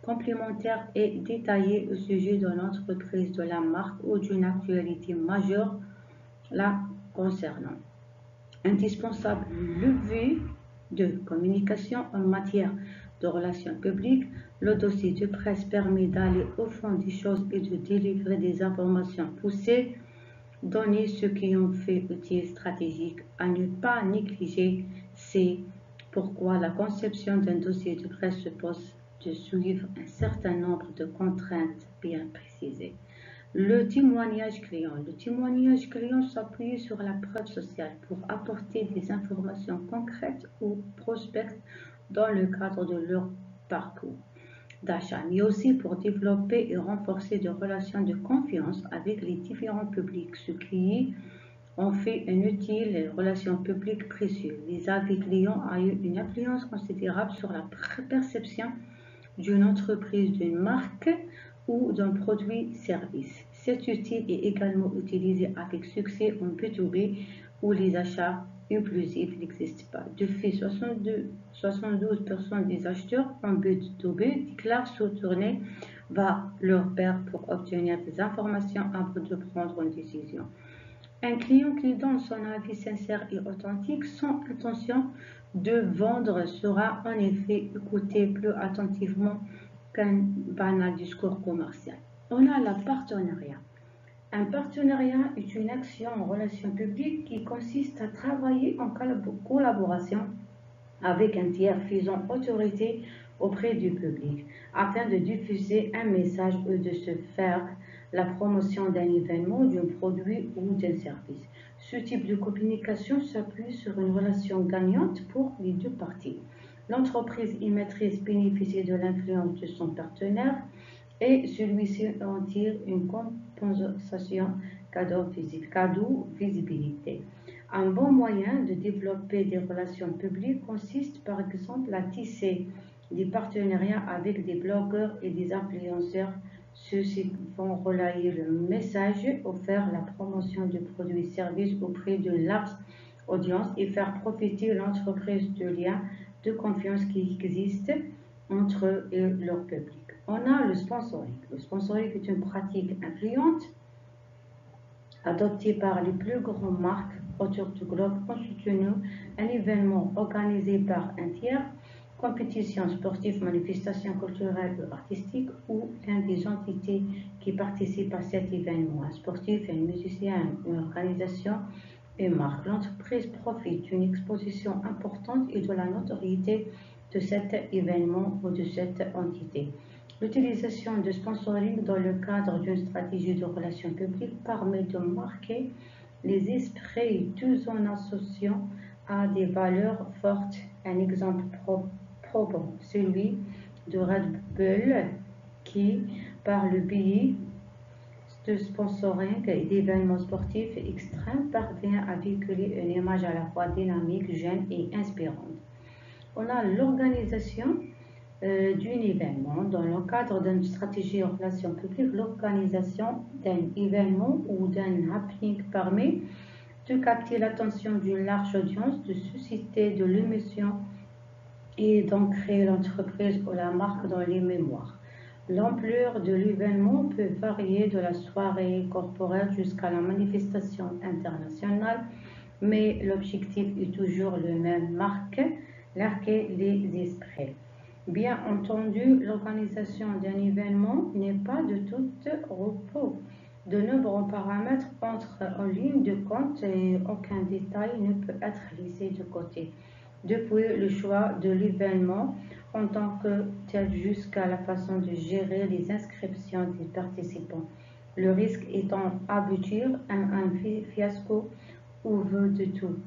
complémentaires et détaillées au sujet de l'entreprise, de la marque ou d'une actualité majeure la concernant. Indispensable levier de communication en matière de relations publiques, le dossier de presse permet d'aller au fond des choses et de délivrer des informations poussées, donner ce qui en fait outil stratégique à ne pas négliger. C'est pourquoi la conception d'un dossier de presse suppose de suivre un certain nombre de contraintes bien précisées. Le témoignage client. Le témoignage client s'appuie sur la preuve sociale pour apporter des informations concrètes aux prospects dans le cadre de leur parcours d'achat, mais aussi pour développer et renforcer des relations de confiance avec les différents publics, ce qui en fait une utile relation publique précieuse. Les avis clients ont eu une influence considérable sur la perception d'une entreprise, d'une marque ou d'un produit-service. Cet outil est également utilisé avec succès en B2B où les achats impulsifs n'existent pas. De fait, 72% des acheteurs en B2B déclarent se tourner vers leur pairs pour obtenir des informations avant de prendre une décision. Un client qui donne son avis sincère et authentique sans intention de vendre sera en effet écouté plus attentivement qu'un banal discours commercial. On a le partenariat. Un partenariat est une action en relation publique qui consiste à travailler en collaboration avec un tiers faisant autorité auprès du public afin de diffuser un message ou de se faire la promotion d'un événement, d'un produit ou d'un service. Ce type de communication s'appuie sur une relation gagnante pour les deux parties. L'entreprise émettrice bénéficie de l'influence de son partenaire et celui-ci en tire une compensation cadeau visibilité. Un bon moyen de développer des relations publiques consiste par exemple à tisser des partenariats avec des blogueurs et des influenceurs. Ceux-ci vont relayer le message, faire la promotion de produits et services auprès de large audience et faire profiter l'entreprise de liens de confiance qui existent entre eux et leur public. On a le sponsoring. Le sponsoring est une pratique influente adoptée par les plus grandes marques autour du globe en soutenant un événement organisé par un tiers, compétition sportive, manifestation culturelle ou artistique ou l'une des entités qui participent à cet événement, un sportif, un musicien, une organisation, une marque. L'entreprise profite d'une exposition importante et de la notoriété de cet événement ou de cette entité. L'utilisation de sponsoring dans le cadre d'une stratégie de relations publiques permet de marquer les esprits tout en associant à des valeurs fortes. Un exemple probant, celui de Red Bull qui, par le biais de sponsoring et d'événements sportifs extrêmes, parvient à véhiculer une image à la fois dynamique, jeune et inspirante. On a l'organisation d'un événement. Dans le cadre d'une stratégie en relations publiques, l'organisation d'un événement ou d'un happening permet de capter l'attention d'une large audience, de susciter de l'émotion et d'ancrer l'entreprise ou la marque dans les mémoires. L'ampleur de l'événement peut varier de la soirée corporelle jusqu'à la manifestation internationale, mais l'objectif est toujours le même, marquer les esprits. Bien entendu, l'organisation d'un événement n'est pas de tout repos. De nombreux paramètres entrent en ligne de compte et aucun détail ne peut être laissé de côté. Depuis le choix de l'événement en tant que tel jusqu'à la façon de gérer les inscriptions des participants, le risque étant aboutir à un fiasco ou veut de tout.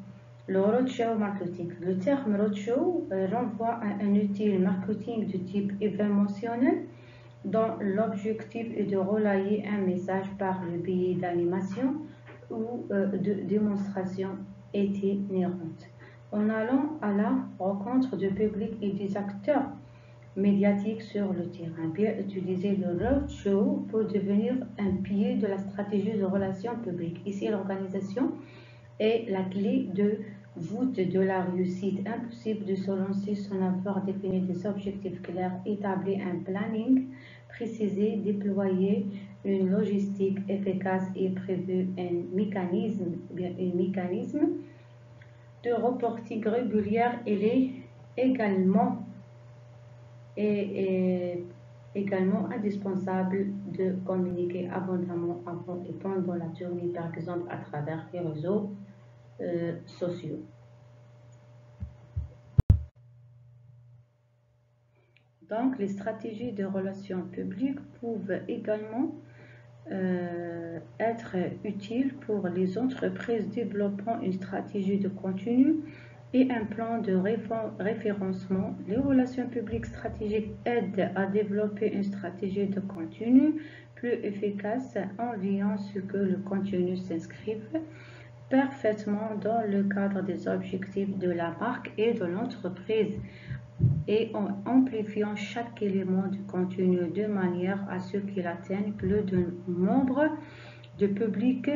Le roadshow marketing. Le terme roadshow renvoie à un outil marketing de type événementiel dont l'objectif est de relayer un message par le biais d'animation ou de démonstration itinérante, en allant à la rencontre du public et des acteurs médiatiques sur le terrain. Bien utiliser le roadshow peut devenir un pilier de la stratégie de relations publiques. Ici, l'organisation est la clé de voûte de la réussite. Impossible de se lancer sans avoir défini des objectifs clairs, établir un planning précisé, déployer une logistique efficace et prévu un mécanisme de reporting régulière. Il est également indispensable de communiquer abondamment avant et pendant la journée, par exemple à travers les réseaux sociaux. Donc, les stratégies de relations publiques peuvent également être utile pour les entreprises développant une stratégie de contenu et un plan de référencement. Les relations publiques stratégiques aident à développer une stratégie de contenu plus efficace en veillant à ce que le contenu s'inscrive parfaitement dans le cadre des objectifs de la marque et de l'entreprise et en amplifiant chaque élément du contenu de manière à ce qu'il atteigne plus de nombre de publics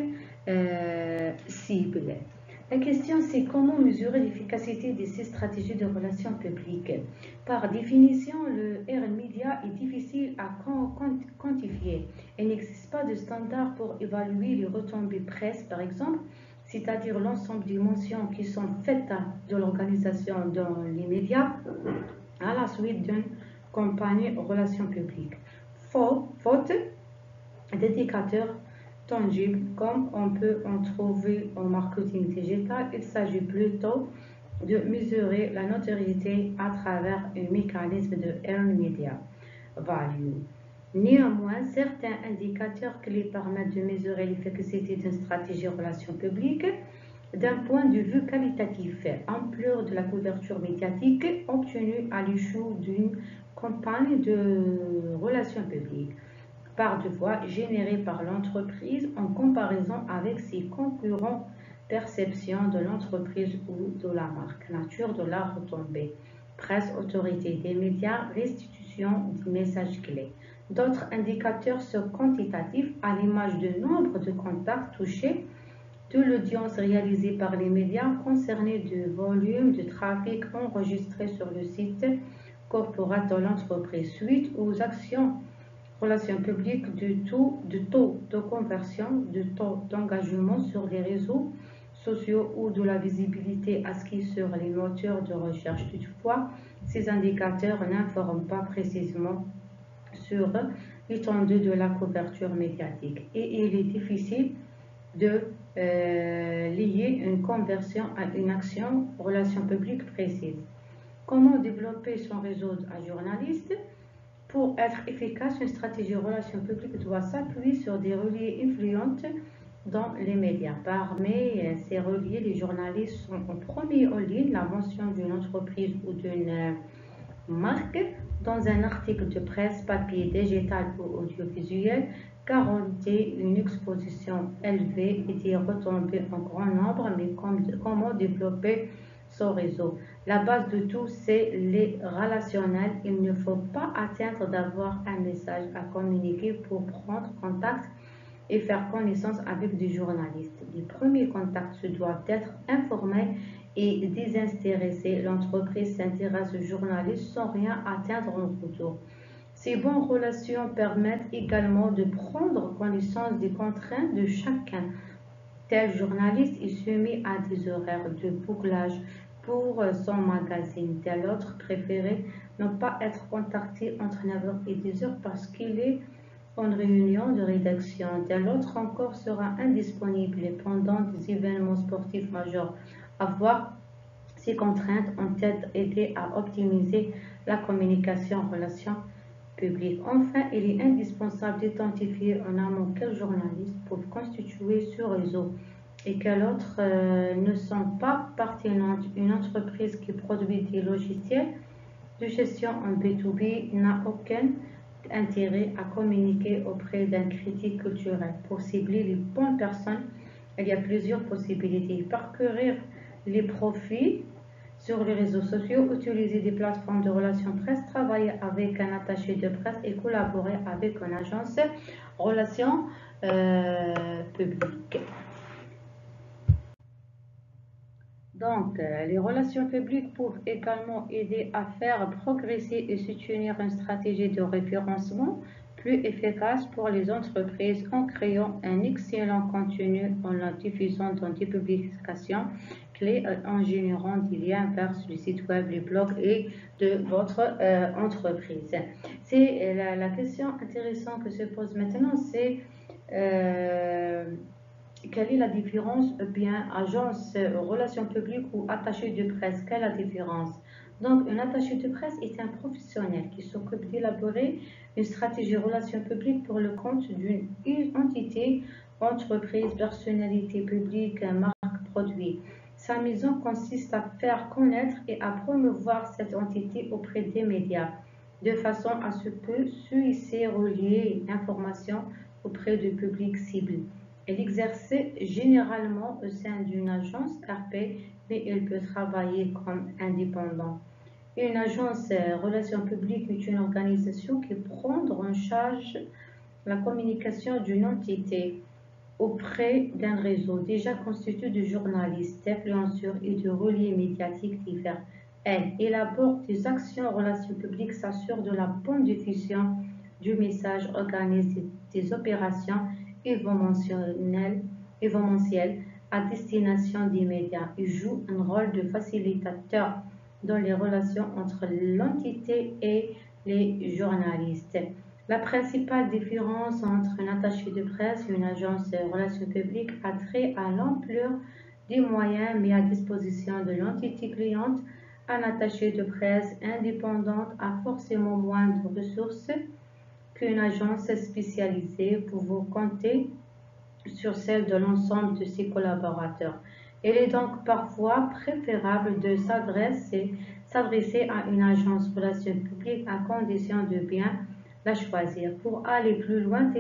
cibles. La question, c'est comment mesurer l'efficacité de ces stratégies de relations publiques. Par définition, le earned media est difficile à quantifier. Il n'existe pas de standard pour évaluer les retombées presse, par exemple, c'est-à-dire l'ensemble des mentions qui sont faites de l'organisation dans les médias à la suite d'une campagne relations publiques. Faute d'indicateurs tangibles comme on peut en trouver en marketing digital, il s'agit plutôt de mesurer la notoriété à travers un mécanisme de earned media value. Néanmoins, certains indicateurs clés permettent de mesurer l'efficacité d'une stratégie relations publiques d'un point de vue qualitatif, ampleur de la couverture médiatique obtenue à l'issue d'une campagne de relations publiques, part de voix générée par l'entreprise en comparaison avec ses concurrents, perception de l'entreprise ou de la marque, nature de la retombée, presse, autorité des médias, restitution des messages clés. D'autres indicateurs sont quantitatifs à l'image du nombre de contacts touchés, de l'audience réalisée par les médias concernés du volume de trafic enregistré sur le site corporate de l'entreprise suite aux actions relations publiques, du taux de conversion, du taux d'engagement sur les réseaux sociaux ou de la visibilité acquise sur les moteurs de recherche. Toutefois, ces indicateurs n'informent pas précisément sur l'étendue de la couverture médiatique et il est difficile de lier une conversion à une action relation publique précise. Comment développer son réseau à journalistes? Pour être efficace, une stratégie relation publique doit s'appuyer sur des relais influents dans les médias. Parmi ces relais, les journalistes sont en premier en ligne la mention d'une entreprise ou d'une marque dans un article de presse, papier, digital ou audiovisuel, garantit une exposition élevée et des retombées en grand nombre, mais comment développer son réseau. La base de tout, c'est les relationnels. Il ne faut pas attendre d'avoir un message à communiquer pour prendre contact et faire connaissance avec des journalistes. Les premiers contacts doivent être informels et désintéressés. L'entreprise s'intéresse aux journalistes sans rien attendre en retour. Ces bonnes relations permettent également de prendre connaissance des contraintes de chacun. Tel journaliste est soumis à des horaires de bouclage pour son magazine. Tel autre préféré ne pas être contacté entre 9h et 10h parce qu'il est en réunion de rédaction. Tel autre encore sera indisponible pendant des événements sportifs majeurs. Avoir ces contraintes ont aidé à optimiser la communication en relation publique. Enfin, il est indispensable d'identifier en amont quels journalistes peuvent constituer ce réseau et quels autres ne sont pas pertinentes. Une entreprise qui produit des logiciels de gestion en B2B n'a aucun intérêt à communiquer auprès d'un critique culturel. Pour cibler les bonnes personnes, il y a plusieurs possibilités. Parcourir les profils sur les réseaux sociaux, utiliser des plateformes de relations presse, travailler avec un attaché de presse et collaborer avec une agence relations publiques. Donc, les relations publiques peuvent également aider à faire progresser et soutenir une stratégie de référencement plus efficace pour les entreprises en créant un excellent contenu, en la diffusant dans des publications clés, en générant des liens vers le site web, les blogs et de votre entreprise. C'est la question intéressante que se pose maintenant, c'est quelle est la différence, bien agence, relations publiques ou attaché de presse? Quelle est la différence? Donc, un attaché de presse est un professionnel qui s'occupe d'élaborer une stratégie relations publiques pour le compte d'une entité, entreprise, personnalité publique, marque, produit. Sa mission consiste à faire connaître et à promouvoir cette entité auprès des médias, de façon à ce que ceux-ci relient l'information auprès du public cible. Elle exerce généralement au sein d'une agence RP, mais elle peut travailler comme indépendant. Une agence relations publiques est une organisation qui prend en charge la communication d'une entité auprès d'un réseau déjà constitué de journalistes, d'influenceurs et de relais médiatiques divers. Elle élabore des actions en relations publiques, s'assure de la bonne diffusion du message, organise des opérations événementielles à destination des médias et joue un rôle de facilitateur dans les relations entre l'entité et les journalistes. La principale différence entre un attaché de presse et une agence de relations publiques a trait à l'ampleur des moyens mis à disposition de l'entité cliente. Un attaché de presse indépendante a forcément moins de ressources qu'une agence spécialisée pouvant compter sur celle de l'ensemble de ses collaborateurs. Il est donc parfois préférable de s'adresser à une agence de relations publiques à condition de bien la choisir. Pour aller plus loin,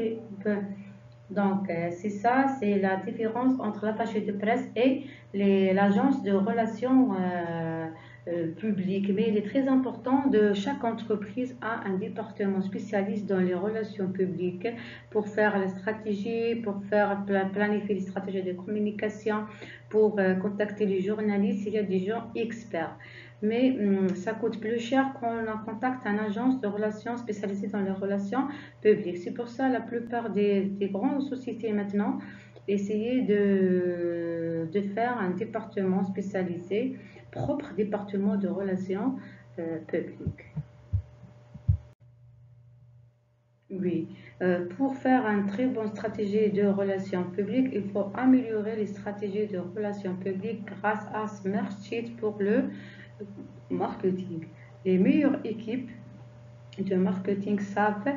donc c'est ça, c'est la différence entre l'attaché de presse et l'agence de relations publiques. Mais il est très important de chaque entreprise a un département spécialiste dans les relations publiques pour faire la stratégie, pour faire planifier les stratégies de communication, pour contacter les journalistes. Il y a des gens experts. Mais ça coûte plus cher quand on contacte une agence de relations spécialisée dans les relations publiques. C'est pour ça la plupart des grandes sociétés maintenant essayer de faire un département spécialisé, propre département de relations publiques. Oui, pour faire une très bonne stratégie de relations publiques, il faut améliorer les stratégies de relations publiques grâce à Smartsheet pour le marketing. Les meilleures équipes de marketing savent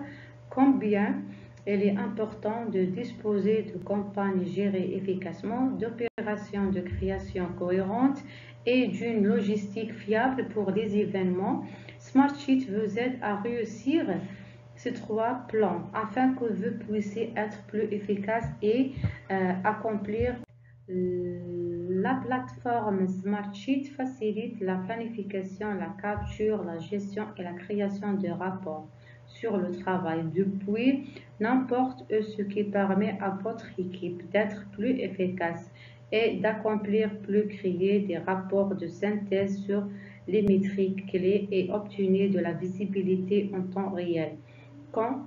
combien il est important de disposer de campagnes gérées efficacement, d'opérations de création cohérentes et d'une logistique fiable pour les événements. Smartsheet vous aide à réussir ces trois plans afin que vous puissiez être plus efficace et accomplir. La plateforme Smartsheet facilite la planification, la capture, la gestion et la création de rapports sur le travail depuis n'importe où, ce qui permet à votre équipe d'être plus efficace et d'accomplir plus, créer des rapports de synthèse sur les métriques clés et obtenir de la visibilité en temps réel. Quand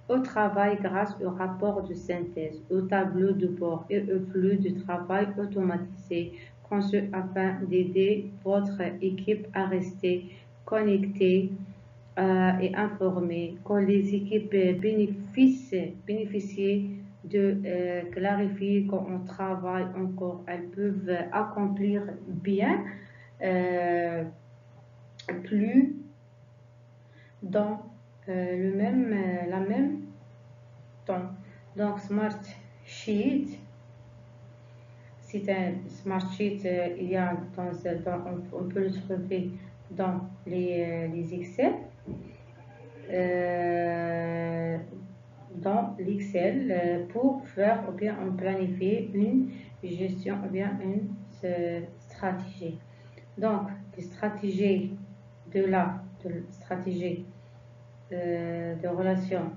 au travail grâce au rapport de synthèse, au tableau de bord et au flux de travail automatisé conçu afin d'aider votre équipe à rester connectée et informée. Quand les équipes bénéficient de clarifier quand on travaille encore, elles peuvent accomplir bien plus dans la même temps. Donc, Smart Sheet, c'est un Smart Sheet, il y a on peut le trouver dans les Excel. Dans l'Excel pour faire ou bien on planifier une gestion ou bien une stratégie. Donc, les stratégies de stratégie de relations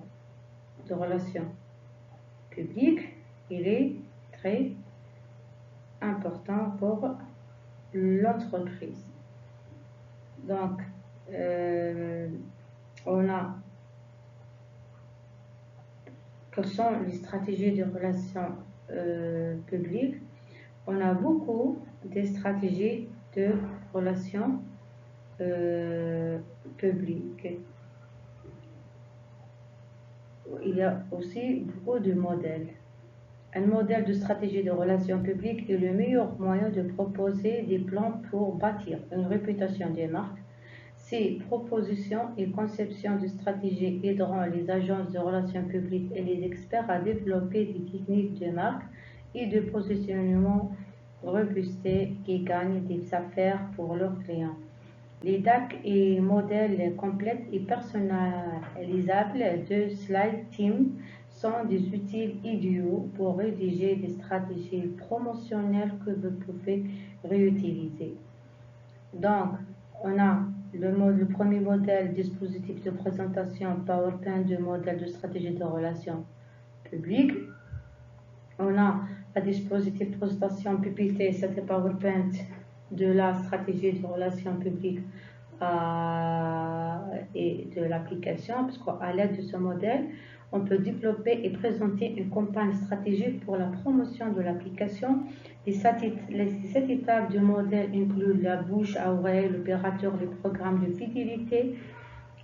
publiques, il est très important pour l'entreprise. Donc, on a quelles sont les stratégies de relations publiques. On a beaucoup de stratégies de relations publiques. Il y a aussi beaucoup de modèles. Un modèle de stratégie de relations publiques est le meilleur moyen de proposer des plans pour bâtir une réputation des marques, Ces propositions et conceptions de stratégies aideront les agences de relations publiques et les experts à développer des techniques de marque et de positionnement robustes qui gagnent des affaires pour leurs clients. Les DAC et modèles complets et personnalisables de Slide Team sont des outils idéaux pour rédiger des stratégies promotionnelles que vous pouvez réutiliser. Donc, on a le premier modèle, dispositif de présentation PowerPoint de modèle de stratégie de relations publiques. On a le dispositif de présentation PPT, c'était PowerPoint de la stratégie de relations publiques et de l'application, parce qu'à l'aide de ce modèle, on peut développer et présenter une campagne stratégique pour la promotion de l'application. Les 7 étapes du modèle incluent la bouche à oreille, l'opérateur, le programme de fidélité,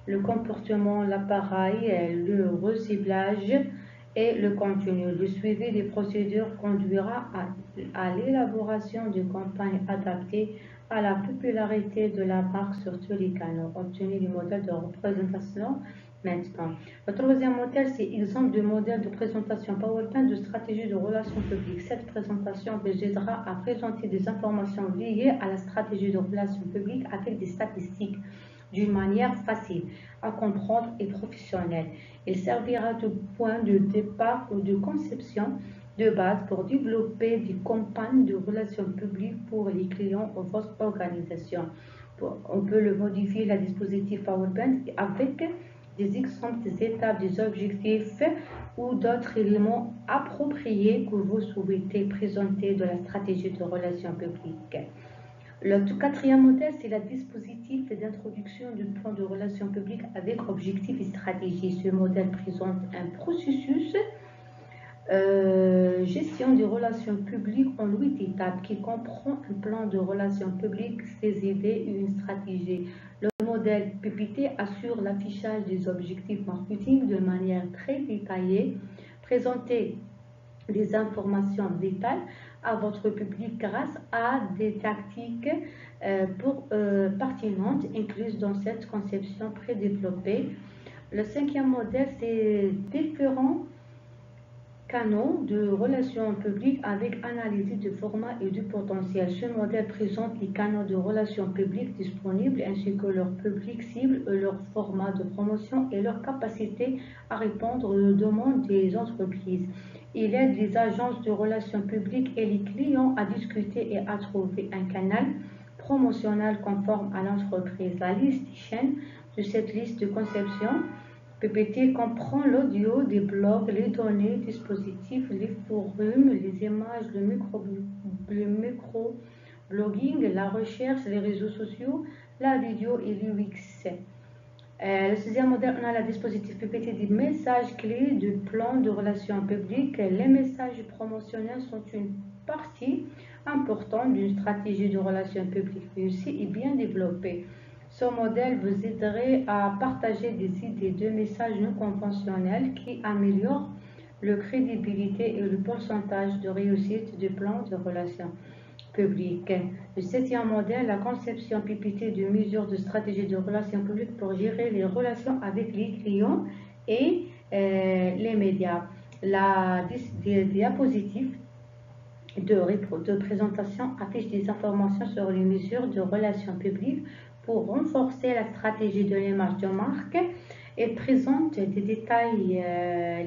le comportement, l'appareil, le reciblage et le contenu. Le suivi des procédures conduira à l'élaboration de campagnes adaptées à la popularité de la marque sur tous les canaux. Obtenir le modèle de représentation maintenant. Le troisième modèle, c'est exemple de modèle de présentation PowerPoint de stratégie de relations publiques. Cette présentation vous aidera à présenter des informations liées à la stratégie de relations publiques avec des statistiques d'une manière facile à comprendre et professionnelle. Il servira de point de départ ou de conception de base pour développer des campagnes de relations publiques pour les clients de votre organisation. On peut le modifier, le dispositif PowerPoint, avec des exemples, des étapes, des objectifs ou d'autres éléments appropriés que vous souhaitez présenter de la stratégie de relations publiques. Le quatrième modèle, c'est le dispositif d'introduction du plan de relations publiques avec objectifs et stratégies. Ce modèle présente un processus gestion des relations publiques en 8 étapes qui comprend un plan de relations publiques, ses idées et une stratégie. Le modèle PPT assure l'affichage des objectifs marketing de manière très détaillée, présenter des informations vitales à votre public grâce à des tactiques pertinentes incluses dans cette conception prédéveloppée. Le cinquième modèle, c'est différents canaux de relations publiques avec analyse de format et de potentiel. Ce modèle présente les canaux de relations publiques disponibles ainsi que leur public cible, leur format de promotion et leur capacité à répondre aux demandes des entreprises. Il aide les agences de relations publiques et les clients à discuter et à trouver un canal promotionnel conforme à l'entreprise. La liste chaîne de cette liste de conception PPT comprend l'audio, des blogs, les données, dispositifs, les forums, les images, le micro-blogging, la recherche, les réseaux sociaux, la vidéo et l'UX. Le sixième modèle, on a le dispositif PPT des messages clés du plan de relations publiques. Les messages promotionnels sont une partie importante d'une stratégie de relations publiques réussie et bien développée. Ce modèle vous aiderait à partager des idées de messages non conventionnels qui améliorent la crédibilité et le pourcentage de réussite du plan de relations publiques. Le septième modèle, la conception PPT de mesures de stratégie de relations publiques pour gérer les relations avec les clients et les médias. La diapositive de présentation affiche des informations sur les mesures de relations publiques pour renforcer la stratégie de l'image de marque et présente des détails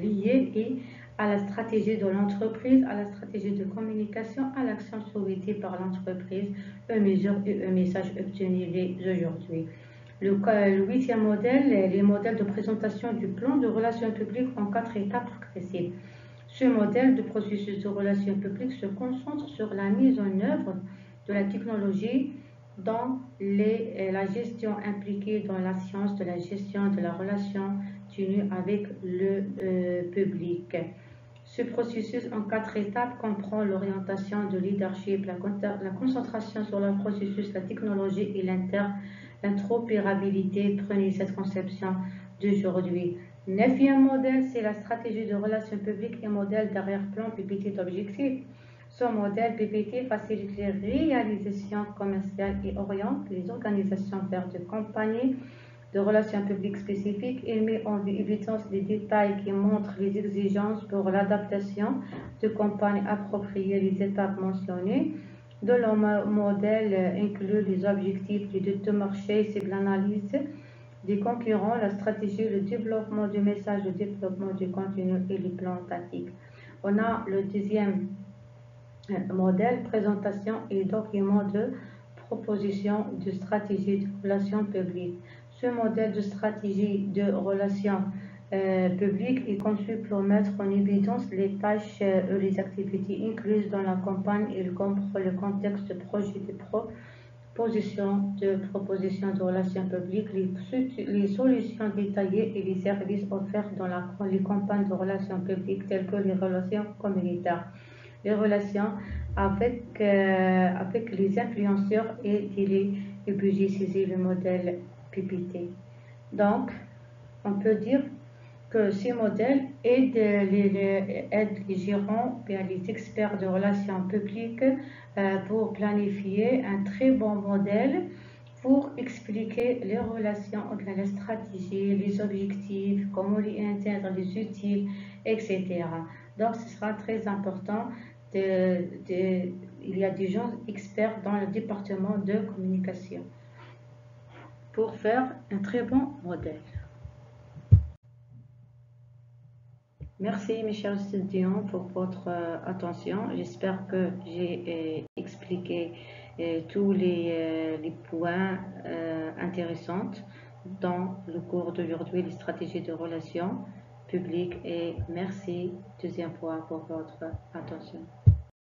liés à la stratégie de l'entreprise, à la stratégie de communication, à l'action souhaitée par l'entreprise, aux mesures et aux messages obtenus aujourd'hui. Le huitième modèle, les modèles de présentation du plan de relations publiques en 4 étapes progressives. Ce modèle de processus de relations publiques se concentre sur la mise en œuvre de la technologie dans la gestion impliquée dans la science de la gestion de la relation tenue avec le public. Ce processus en 4 étapes comprend l'orientation de leadership, la concentration sur le processus, la technologie et l'interopérabilité. Prenez cette conception d'aujourd'hui. 9e modèle, c'est la stratégie de relations publiques et modèle d'arrière-plan PPT d'objectifs. Ce modèle PPT facilite les réalisations commerciales et oriente les organisations vers des campagnes de relations publiques spécifiques. Il met en évidence les détails qui montrent les exigences pour l'adaptation de campagnes appropriées. Les étapes mentionnées de leur modèle incluent les objectifs de marché, c'est l'analyse des concurrents, la stratégie, le développement du message, le développement du contenu et les plans tactiques. On a le deuxième modèle, présentation et document de proposition de stratégie de relations publiques. Ce modèle de stratégie de relations publiques est conçu pour mettre en évidence les tâches et les activités incluses dans la campagne. Il comprend le contexte de projet de proposition de relations publiques, les solutions détaillées et les services offerts dans les campagnes de relations publiques telles que les relations communautaires, les relations avec les influenceurs et télé, et puis j'ai saisi le modèle PPT. Donc, on peut dire que ces modèles aident les gérants et les experts de relations publiques pour planifier un très bon modèle pour expliquer les relations, la stratégie, les objectifs, comment les atteindre, les outils, etc. Donc, ce sera très important. Il y a des gens experts dans le département de communication pour faire un très bon modèle. Merci mes chers étudiants pour votre attention. J'espère que j'ai expliqué tous les points intéressants dans le cours d'aujourd'hui, les stratégies de relations publiques. Et merci deuxième fois pour votre attention.